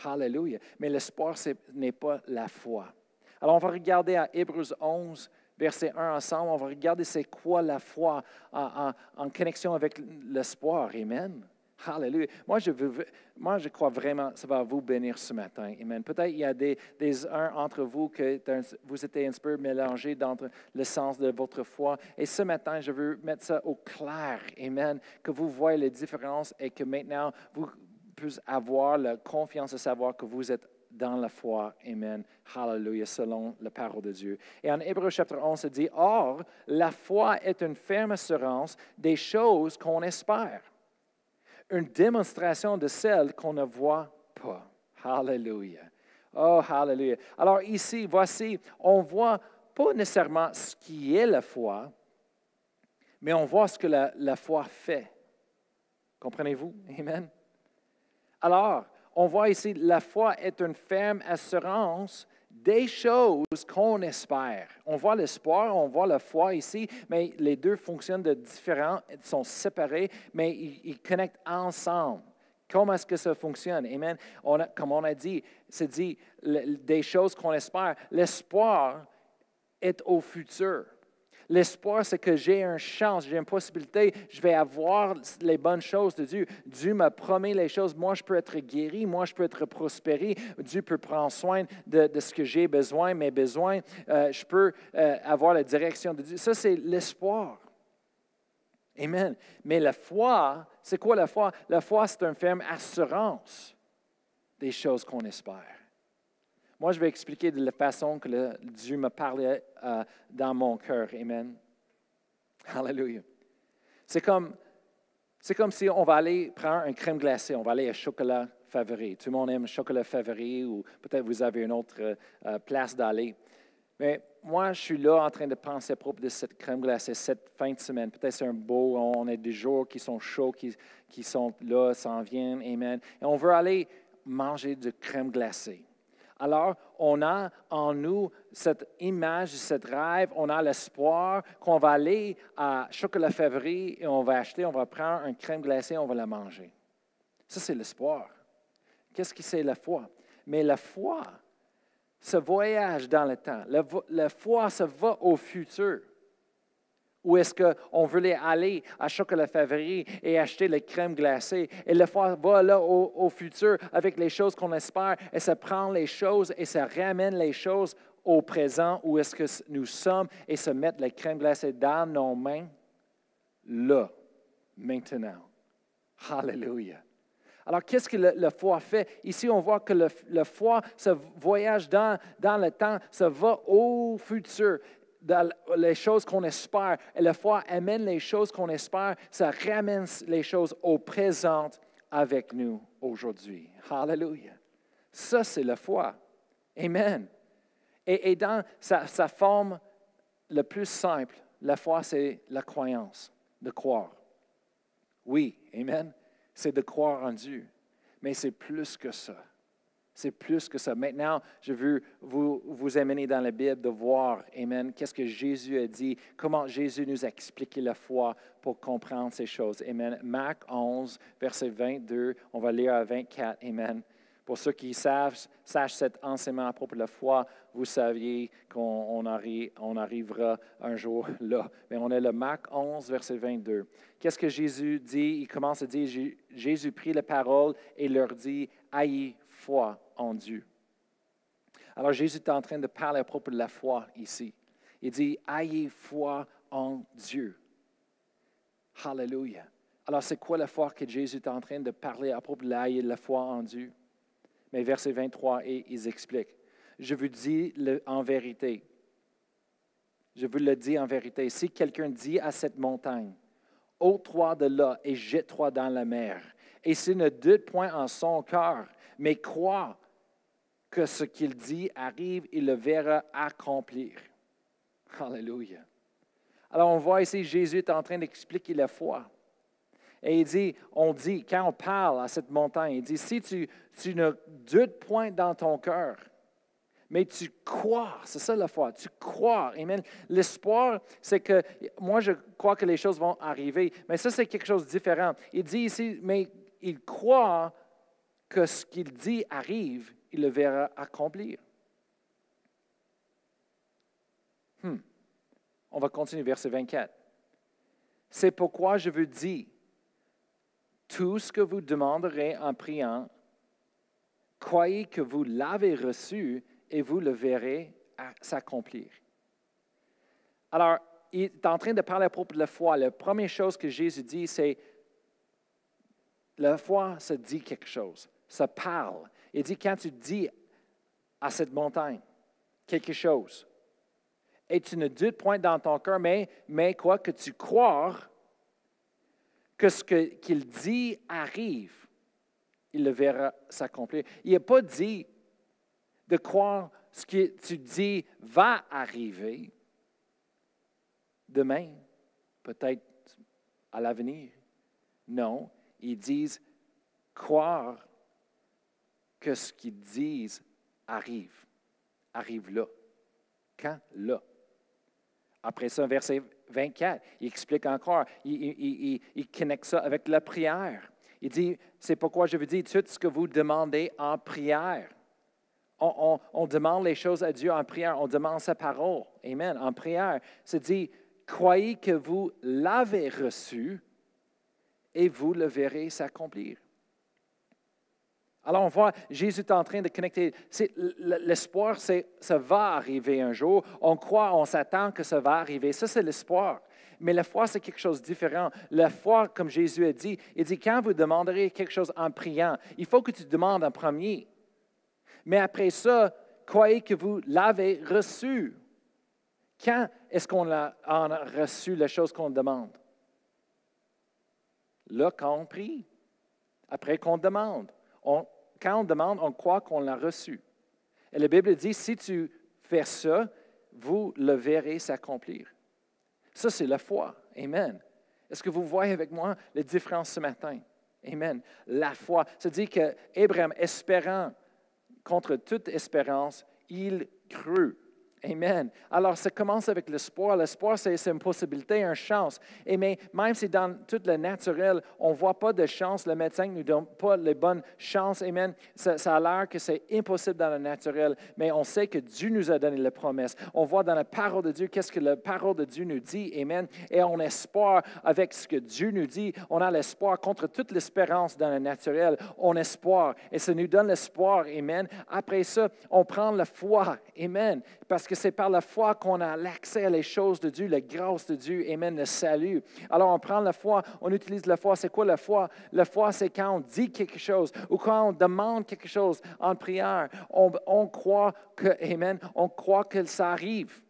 Hallelujah. Mais l'espoir, ce n'est pas la foi. Alors, on va regarder à Hébreux 11, verset 1 ensemble. On va regarder c'est quoi la foi en connexion avec l'espoir. Amen. Hallelujah. Moi, je crois vraiment que ça va vous bénir ce matin. Amen. Peut-être il y a uns entre vous que vous êtes un peu mélangés dans le sens de votre foi. Et ce matin, je veux mettre ça au clair. Amen. Que vous voyez les différences et que maintenant, vous puissiez avoir la confiance de savoir que vous êtes dans la foi. Amen. Hallelujah, selon la parole de Dieu. Et en Hébreux chapitre 11, ça dit, « Or, la foi est une ferme assurance des choses qu'on espère, une démonstration de celles qu'on ne voit pas. » Hallelujah. Oh, hallelujah. Alors ici, voici, on ne voit pas nécessairement ce qui est la foi, mais on voit ce que la foi fait. Comprenez-vous? Amen. Alors, on voit ici, la foi est une ferme assurance Des choses qu'on espère. On voit l'espoir, on voit la foi ici, mais les deux fonctionnent de différents, ils sont séparés, mais ils connectent ensemble. Comment est-ce que ça fonctionne? Amen. Comme on a dit, c'est dit des choses qu'on espère. L'espoir est au futur. L'espoir, c'est que j'ai une chance, j'ai une possibilité, je vais avoir les bonnes choses de Dieu. Dieu me promet les choses. Moi, je peux être guéri, moi, je peux être prospéré. Dieu peut prendre soin de ce que j'ai besoin, mes besoins. Je peux avoir la direction de Dieu. Ça, c'est l'espoir. Amen. Mais la foi, c'est quoi la foi? La foi, c'est une ferme assurance des choses qu'on espère. Moi, je vais expliquer de la façon que Dieu me parlait dans mon cœur. Amen. Hallelujah. C'est comme si on va aller prendre une crème glacée, on va aller à chocolat favori. Tout le monde aime chocolat favori ou peut-être vous avez une autre place d'aller. Mais moi, je suis là en train de penser à propos de cette crème glacée cette fin de semaine. Peut-être c'est un beau, on a des jours qui sont chauds, qui sont là, s'en viennent. Amen. Et on veut aller manger de crème glacée. Alors, on a en nous cette image, cette rêve, on a l'espoir qu'on va aller à Chocolat Favori et on va prendre une crème glacée et on va la manger. Ça, c'est l'espoir. Qu'est-ce que c'est la foi? Mais la foi, ce voyage dans le temps, la foi, ça va au futur. Ou est-ce qu'on veut aller à Chocolat Favori et acheter la crème glacée? Et la foi va là au futur avec les choses qu'on espère et ça prend les choses et ça ramène les choses au présent où est-ce que nous sommes et se mettre la crème glacée dans nos mains, là, maintenant. Hallelujah. Alors, qu'est-ce que la foi fait? Ici, on voit que la foi, ça voyage dans le temps, ça va au futur. Dans les choses qu'on espère. Et la foi amène les choses qu'on espère, ça ramène les choses au présent avec nous aujourd'hui. Hallelujah. Ça, c'est la foi. Amen. Et dans sa forme la plus simple, la foi, c'est la croyance, de croire. Oui, amen. C'est de croire en Dieu. Mais c'est plus que ça. C'est plus que ça. Maintenant, je veux vous amener dans la Bible de voir, amen, qu'est-ce que Jésus a dit, comment Jésus nous a expliqué la foi pour comprendre ces choses. Amen. Marc 11, verset 22, on va lire à 24, amen. Pour ceux qui sachent cet enseignement à propos de la foi, vous saviez qu'on arrivera un jour là. Mais on est le Marc 11, verset 22. Qu'est-ce que Jésus dit? Il commence à dire, Jésus prit la parole et leur dit, ayez foi en Dieu. Alors Jésus est en train de parler à propos de la foi ici. Il dit, ayez foi en Dieu. Hallelujah. Alors c'est quoi la foi que Jésus est en train de parler à propos de la foi en Dieu? Mais verset 23, et ils expliquent. Je vous dis en vérité. Je vous le dis en vérité. Si quelqu'un dit à cette montagne, ôte-toi de là et jette-toi dans la mer, et s'il ne doute point en son cœur, mais croit que ce qu'il dit arrive, il le verra accomplir. Alléluia. Alors on voit ici, Jésus est en train d'expliquer la foi. Et on dit, quand on parle à cette montagne, il dit, si tu ne doutes point dans ton cœur, mais tu crois, c'est ça la foi, tu crois. Amen. L'espoir, c'est que, moi je crois que les choses vont arriver, mais ça c'est quelque chose de différent. Il dit ici, mais il croit que ce qu'il dit arrive, il le verra accomplir. On va continuer, verset 24. C'est pourquoi je vous dis, tout ce que vous demanderez en priant, croyez que vous l'avez reçu et vous le verrez s'accomplir. Alors, il est en train de parler à propos de la foi. La première chose que Jésus dit, c'est la foi, ça dit quelque chose, ça parle. Il dit, quand tu dis à cette montagne quelque chose, et tu ne doutes point dans ton cœur, mais quoi que tu crois que ce qu'il dit arrive, il le verra s'accomplir. Il n'a pas dit de croire ce que tu dis va arriver demain, peut-être à l'avenir. Non, ils disent croire que ce qu'ils disent arrive arrive là. Quand? Là. Après ça, verset 24, il explique encore, il connecte ça avec la prière. Il dit, c'est pourquoi je vous dis tout ce que vous demandez en prière. On demande les choses à Dieu en prière, on demande sa parole. Amen. En prière, c'est dit, croyez que vous l'avez reçu et vous le verrez s'accomplir. Alors, on voit, Jésus est en train de connecter. L'espoir, ça va arriver un jour. On croit, on s'attend que ça va arriver. Ça, c'est l'espoir. Mais la foi, c'est quelque chose de différent. La foi, comme Jésus a dit, il dit, quand vous demanderez quelque chose en priant, il faut que tu demandes en premier. Mais après ça, croyez que vous l'avez reçu. Quand est-ce qu'on a reçu la chose qu'on demande? Là, quand on prie. Après qu'on demande. Quand on demande, on croit qu'on l'a reçu. Et la Bible dit, si tu fais ça, vous le verrez s'accomplir. Ça, c'est la foi. Amen. Est-ce que vous voyez avec moi la différence ce matin? Amen. La foi. Ça dit qu'Abraham, espérant contre toute espérance, il crut. Amen. Alors, ça commence avec l'espoir. L'espoir, c'est une possibilité, une chance. Et mais même si dans tout le naturel, on ne voit pas de chance, le médecin ne nous donne pas les bonnes chances. Amen. Ça a l'air que c'est impossible dans le naturel, mais on sait que Dieu nous a donné la promesse. On voit dans la parole de Dieu qu'est-ce que la parole de Dieu nous dit. Amen. Et on espère avec ce que Dieu nous dit. On a l'espoir contre toute l'espérance dans le naturel. On espère. Et ça nous donne l'espoir. Amen. Après ça, on prend la foi. Amen. Parce que c'est par la foi qu'on a l'accès à les choses de Dieu, la grâce de Dieu, amen, le salut. Alors, on prend la foi, on utilise la foi. C'est quoi la foi? La foi, c'est quand on dit quelque chose ou quand on demande quelque chose en prière. On croit que, amen, on croit que ça arrive.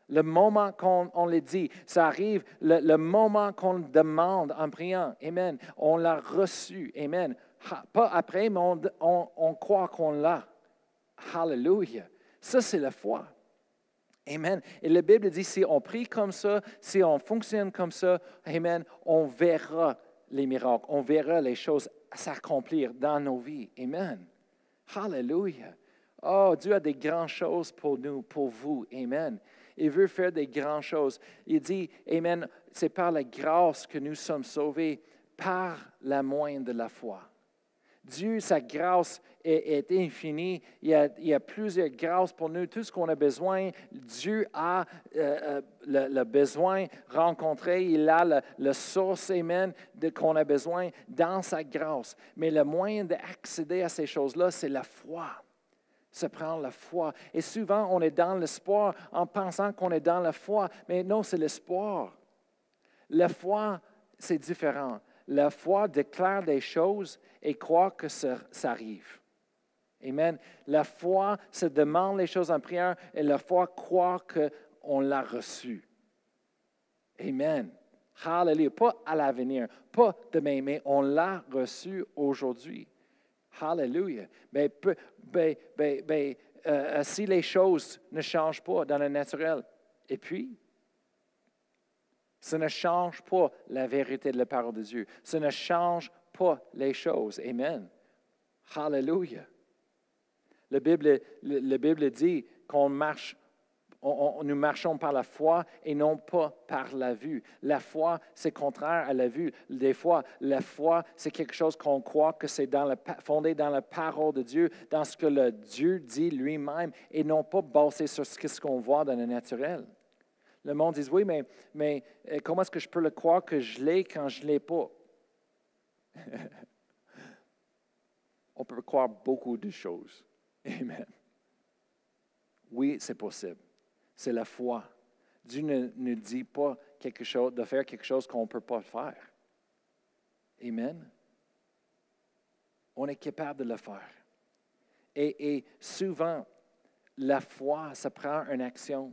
Le moment qu'on le dit, ça arrive le moment qu'on le demande en priant. Amen. On l'a reçu. Amen. Pas après, mais on croit qu'on l'a. Hallelujah. Ça, c'est la foi. Amen. Et la Bible dit, si on prie comme ça, si on fonctionne comme ça, amen, on verra les miracles, on verra les choses s'accomplir dans nos vies. Amen. Hallelujah. Oh, Dieu a des grandes choses pour nous, pour vous. Amen. Il veut faire des grandes choses. Il dit, amen, c'est par la grâce que nous sommes sauvés, par la moyenne de la foi. Dieu, sa grâce est infinie. Il y a plusieurs grâces pour nous. Tout ce qu'on a besoin, Dieu a le besoin rencontré. Il a la source, amen, qu'on a besoin dans sa grâce. Mais le moyen d'accéder à ces choses-là, c'est la foi. Se prendre la foi. Et souvent, on est dans l'espoir en pensant qu'on est dans la foi. Mais non, c'est l'espoir. La foi, c'est différent. La foi déclare des choses et croit que ça arrive. Amen. La foi se demande les choses en prière et la foi croit qu'on l'a reçu. Amen. Hallelujah. Pas à l'avenir, pas demain, mais on l'a reçu aujourd'hui. Hallelujah. Si les choses ne changent pas dans le naturel, et puis, ça ne change pas la vérité de la parole de Dieu. Ça ne change pas les choses. Amen. Hallelujah. La Bible dit qu'on marche, nous marchons par la foi et non pas par la vue. La foi, c'est contraire à la vue. Des fois, la foi, c'est quelque chose qu'on croit que c'est fondé dans la parole de Dieu, dans ce que le Dieu dit lui-même et non pas basé sur ce qu'on voit dans le naturel. Le monde dit, oui, mais comment est-ce que je peux le croire que je l'ai quand je ne l'ai pas? On peut croire beaucoup de choses. Amen. Oui, c'est possible. C'est la foi. Dieu ne nous dit pas de faire quelque chose qu'on ne peut pas faire. Amen. On est capable de le faire. Et souvent, la foi, ça prend une action.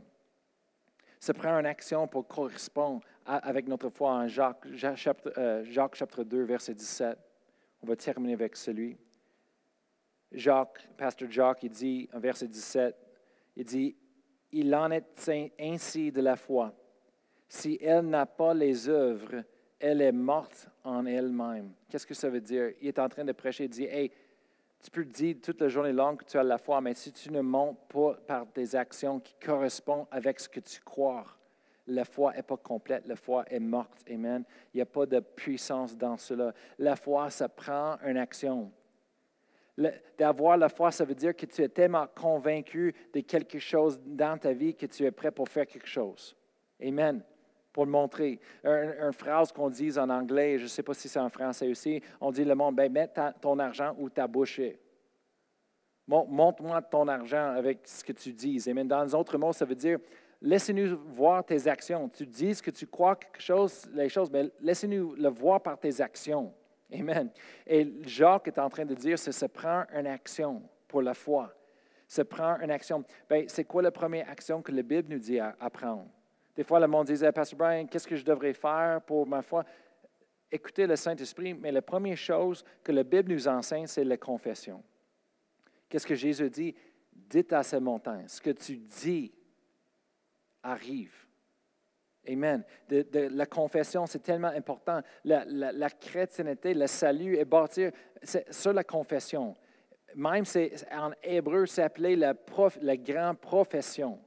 Ça prend une action pour correspondre avec notre foi en Jacques chapitre 2, verset 17. On va terminer avec celui. Pasteur Jacques, il dit, en verset 17, il dit, « Il en est ainsi de la foi. Si elle n'a pas les œuvres, elle est morte en elle-même. » Qu'est-ce que ça veut dire? Il est en train de prêcher, il dit, « Hey, Tu peux dire toute la journée longue que tu as la foi, mais si tu ne montres pas par des actions qui correspondent avec ce que tu crois, la foi n'est pas complète, la foi est morte. Amen. Il n'y a pas de puissance dans cela. La foi, ça prend une action. D'avoir la foi, ça veut dire que tu es tellement convaincu de quelque chose dans ta vie que tu es prêt pour faire quelque chose. Amen. Pour le montrer. Une phrase qu'on dit en anglais, je ne sais pas si c'est en français aussi, on dit le monde, ben, mets ton argent où ta bouche est. Montre-moi ton argent avec ce que tu dis. Amen. Dans les autres mots, ça veut dire, laissez-nous voir tes actions. Tu dis que tu crois quelque chose, les choses, mais laissez-nous le voir par tes actions. Amen. Et Jacques est en train de dire, ça prend une action pour la foi. Ça prend une action. Bien, c'est quoi la première action que la Bible nous dit à prendre? Des fois, le monde disait, Pasteur Brian, qu'est-ce que je devrais faire pour ma foi? Écoutez le Saint-Esprit, mais la première chose que la Bible nous enseigne, c'est la confession. Qu'est-ce que Jésus dit? Dites à ces montagnes, ce que tu dis arrive. Amen. La confession, c'est tellement important. La chrétienté, le salut est bâti sur la confession. Même en hébreu, c'est appelé la grande profession.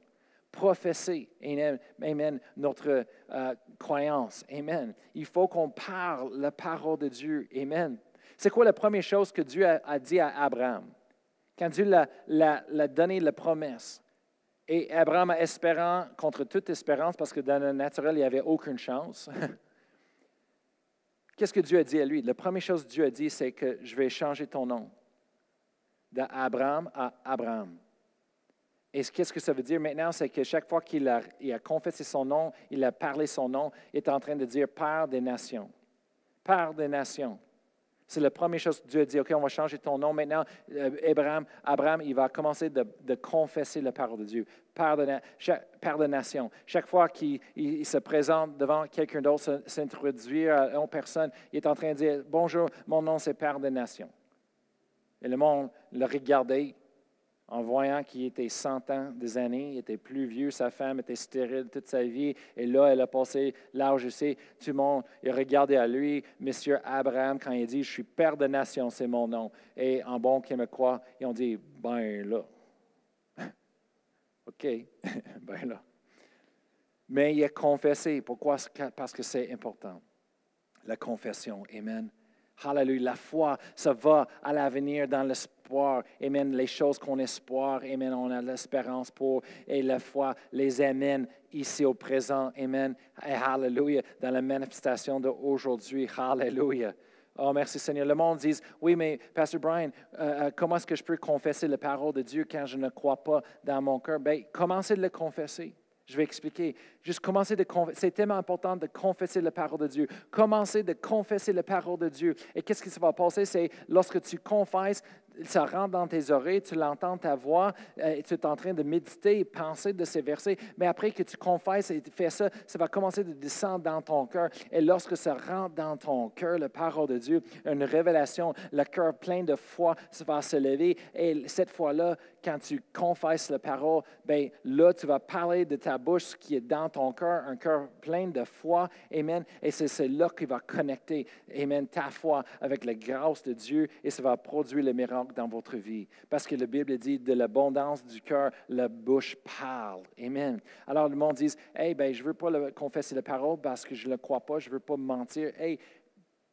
Professer, amen, notre croyance, amen. Il faut qu'on parle la parole de Dieu, amen. C'est quoi la première chose que Dieu a dit à Abraham? Quand Dieu l'a donné la promesse, et Abraham espérant contre toute espérance, parce que dans le naturel, il n'y avait aucune chance. Qu'est-ce que Dieu a dit à lui? La première chose que Dieu a dit, c'est que je vais changer ton nom d'Abraham à Abraham. Et qu'est-ce que ça veut dire maintenant? C'est que chaque fois qu'il a confessé son nom, il a parlé son nom, il est en train de dire Père des nations. Père des nations. C'est la première chose que Dieu a dit, OK, on va changer ton nom. Maintenant, Abraham, il va commencer de confesser la parole de Dieu. Père de nation. Chaque fois qu'il se présente devant quelqu'un d'autre, s'introduire à une personne, il est en train de dire, bonjour, mon nom c'est Père de nation. Et le monde le regardait en voyant qu'il était 100 ans, des années, il était plus vieux, sa femme était stérile toute sa vie, et là, elle a passé l'âge, je sais, tout le monde, il regardait à lui, Monsieur Abraham, quand il dit, je suis Père de nation, c'est mon nom. Et en bon québécois, ils ont dit, ben là. OK, ben là. Mais il a confessé. Pourquoi? Parce que c'est important. La confession, amen. Hallelujah. La foi, ça va à l'avenir dans l'espoir. Amen. Les choses qu'on espère, amen, on a l'espérance pour. Et la foi les amène ici au présent. Amen. Et hallelujah. Dans la manifestation d'aujourd'hui. Hallelujah. Oh, merci Seigneur. Le monde dit, oui, mais Pasteur Brian, comment est-ce que je peux confesser la parole de Dieu quand je ne crois pas dans mon cœur? Bien, commencez de le confesser. Je vais expliquer. Juste commencer de confesser. C'est tellement important de confesser la parole de Dieu. Commencez de confesser la parole de Dieu. Et qu'est-ce qui se va passer? C'est lorsque tu confesses, ça rentre dans tes oreilles, tu l'entends ta voix, et tu es en train de méditer et penser de ces versets. Mais après que tu confesses et tu fais ça, ça va commencer de descendre dans ton cœur. Et lorsque ça rentre dans ton cœur, la parole de Dieu, une révélation, le cœur plein de foi, ça va se lever. Et cette fois-là, quand tu confesses la parole, bien là, tu vas parler de ta bouche, ce qui est dans ton cœur, un cœur plein de foi. Amen. Et c'est là qu'il va connecter, amen, ta foi avec la grâce de Dieu et ça va produire le miracle dans votre vie. Parce que la Bible dit, de l'abondance du cœur, la bouche parle. Amen. Alors le monde dit, hey, ben, je ne veux pas confesser la parole parce que je ne le crois pas, je ne veux pas me mentir. Hey,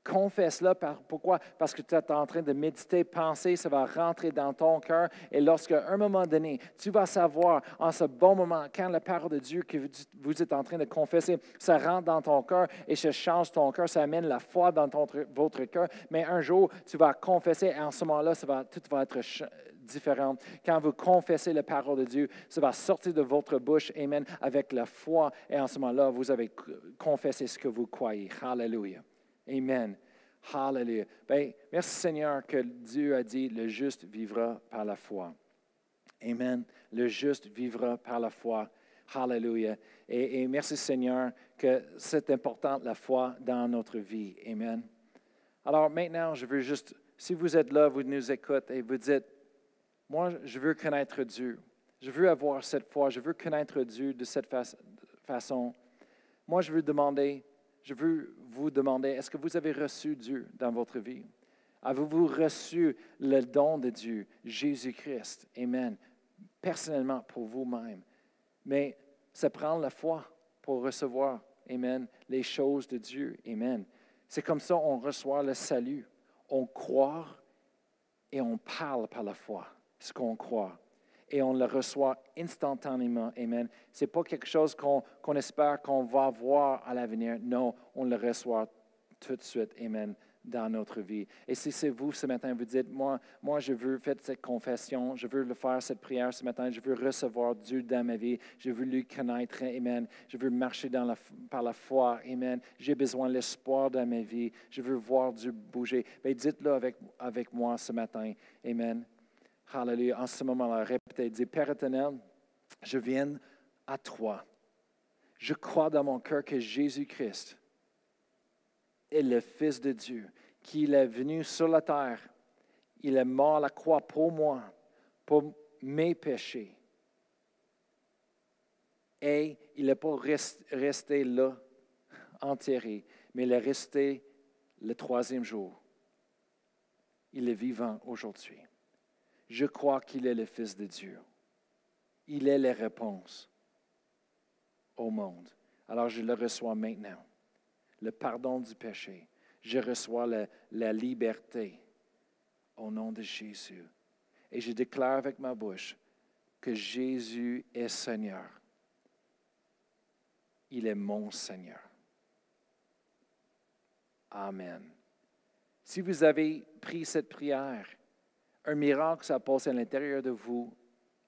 confesse-le. Pourquoi? Parce que tu es en train de méditer, penser, ça va rentrer dans ton cœur. Et lorsqu'à un moment donné, tu vas savoir, en ce bon moment, quand la parole de Dieu que vous êtes en train de confesser, ça rentre dans ton cœur et ça change ton cœur, ça amène la foi dans votre cœur. Mais un jour, tu vas confesser et en ce moment-là, tout va être différent. Quand vous confessez la parole de Dieu, ça va sortir de votre bouche, amen, avec la foi. Et en ce moment-là, vous avez confessé ce que vous croyez. Hallelujah. Amen. Hallelujah. Bien, merci Seigneur que Dieu a dit, le juste vivra par la foi. Amen. Le juste vivra par la foi. Hallelujah. Et merci Seigneur que c'est important la foi dans notre vie. Amen. Alors maintenant, je veux juste, si vous êtes là, vous nous écoutez et vous dites, moi, je veux connaître Dieu. Je veux avoir cette foi. Je veux connaître Dieu de cette façon. Moi, je veux vous demander, est-ce que vous avez reçu Dieu dans votre vie? Avez-vous reçu le don de Dieu, Jésus-Christ? Amen. Personnellement, pour vous-même. Mais ça prend la foi pour recevoir, amen, les choses de Dieu. Amen. C'est comme ça qu'on reçoit le salut. On croit et on parle par la foi, ce qu'on croit. Et on le reçoit instantanément. Amen. Ce n'est pas quelque chose qu'on espère qu'on va voir à l'avenir. Non, on le reçoit tout de suite. Amen. Dans notre vie. Et si c'est vous ce matin, vous dites, moi je veux faire cette confession, je veux le faire cette prière ce matin, je veux recevoir Dieu dans ma vie, je veux lui connaître, amen. Je veux marcher par la foi, amen. J'ai besoin de l'espoir dans ma vie, je veux voir Dieu bouger. Bien, dites-le avec moi ce matin, amen. Hallelujah. En ce moment-là, répétez, dites, Père éternel, je viens à toi. Je crois dans mon cœur que Jésus-Christ est le Fils de Dieu, qu'il est venu sur la terre. Il est mort à la croix pour moi, pour mes péchés. Et il n'est pas resté là, enterré, mais il est resté le troisième jour. Il est vivant aujourd'hui. Je crois qu'il est le Fils de Dieu. Il est la réponse au monde. Alors je le reçois maintenant. Le pardon du péché. Je reçois la liberté au nom de Jésus. Et je déclare avec ma bouche que Jésus est Seigneur. Il est mon Seigneur. Amen. Si vous avez pris cette prière, un miracle s'est passé à l'intérieur de vous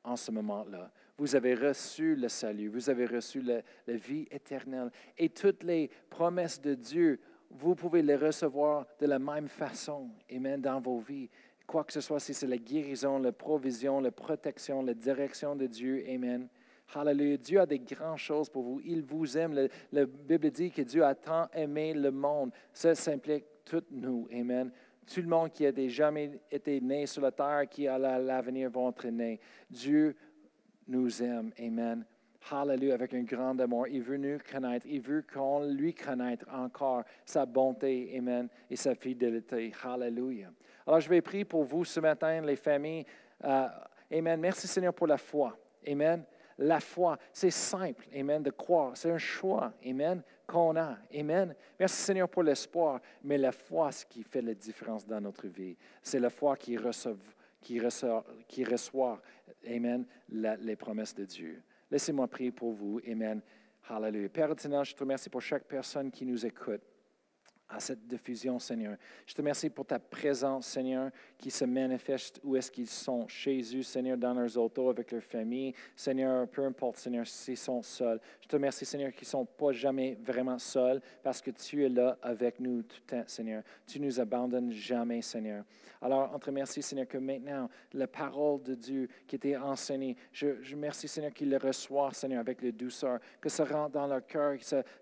en ce moment-là. Vous avez reçu le salut, vous avez reçu la vie éternelle. Et toutes les promesses de Dieu, vous pouvez les recevoir de la même façon, amen, dans vos vies. Quoi que ce soit, si c'est la guérison, la provision, la protection, la direction de Dieu, amen. Hallelujah. Dieu a des grandes choses pour vous. Il vous aime. La Bible dit que Dieu a tant aimé le monde. Ça implique tous nous, amen. Tout le monde qui a jamais été né sur la terre, qui à l'avenir vont être nés. Dieu nous aime. Amen. Hallelujah, avec un grand amour. Il veut nous connaître. Il veut qu'on lui connaisse encore sa bonté. Amen. Et sa fidélité. Hallelujah. Alors, je vais prier pour vous ce matin, les familles. Amen. Merci Seigneur pour la foi. Amen. La foi, c'est simple. Amen. De croire. C'est un choix. Amen. Qu'on a. Amen. Merci Seigneur pour l'espoir. Mais la foi, c'est ce qui fait la différence dans notre vie. C'est la foi qui reçoit, amen, les promesses de Dieu. Laissez-moi prier pour vous. Amen. Hallelujah. Père éternel, je te remercie pour chaque personne qui nous écoute à cette diffusion, Seigneur. Je te remercie pour ta présence, Seigneur, qui se manifeste où est-ce qu'ils sont chez eux, Seigneur, dans leurs autos, avec leur famille. Seigneur, peu importe, Seigneur, s'ils sont seuls. Je te remercie, Seigneur, qu'ils ne sont pas jamais vraiment seuls parce que tu es là avec nous tout le temps, Seigneur. Tu ne nous abandonnes jamais, Seigneur. Alors, on te remercie, Seigneur, que maintenant, la parole de Dieu qui était enseignée, je remercie, Seigneur, qu'ils le reçoivent, Seigneur, avec la douceur, que ça rentre dans leur cœur,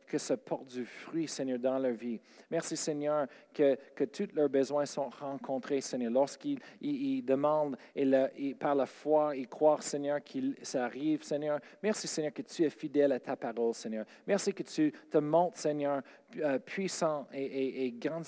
que ça porte du fruit, Seigneur, dans leur vie. Merci, Seigneur, que tous leurs besoins sont rencontrés, Seigneur. Lorsqu'ils demandent et par la foi, ils croient, Seigneur, que ça arrive, Seigneur. Merci, Seigneur, que tu es fidèle à ta parole, Seigneur. Merci que tu te montres, Seigneur, puissant et grand,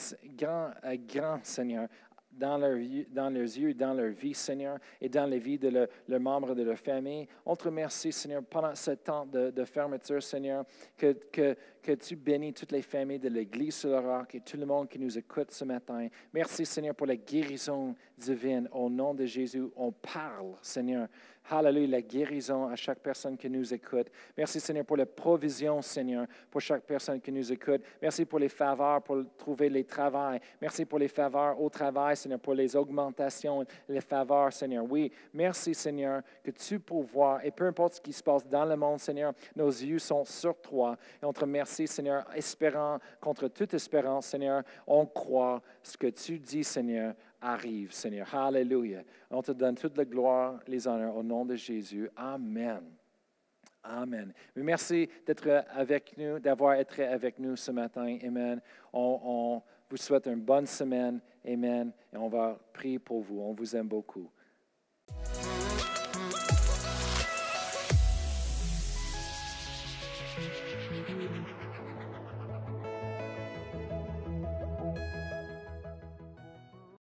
Seigneur, dans leurs yeux, dans leur vie, Seigneur, et dans les vies de leurs membres de leur famille. On te remercie, Seigneur, pendant ce temps de fermeture, Seigneur, que tu bénis toutes les familles de l'Église sur le roc et tout le monde qui nous écoute ce matin. Merci, Seigneur, pour la guérison divine. Au nom de Jésus, on parle, Seigneur. Hallelujah, la guérison à chaque personne qui nous écoute. Merci, Seigneur, pour la provision, Seigneur, pour chaque personne qui nous écoute. Merci pour les faveurs, pour trouver les travails. Merci pour les faveurs au travail, Seigneur, pour les augmentations, les faveurs, Seigneur. Oui, merci, Seigneur, que tu pourvois. Et peu importe ce qui se passe dans le monde, Seigneur, nos yeux sont sur toi. Et on te remercie, Seigneur, espérant contre toute espérance, Seigneur, on croit ce que tu dis, Seigneur, arrive, Seigneur. Hallelujah. On te donne toute la gloire, les honneurs au nom de Jésus. Amen. Amen. Mais merci d'être avec nous, d'avoir été avec nous ce matin. Amen. On vous souhaite une bonne semaine. Amen. Et on va prier pour vous. On vous aime beaucoup.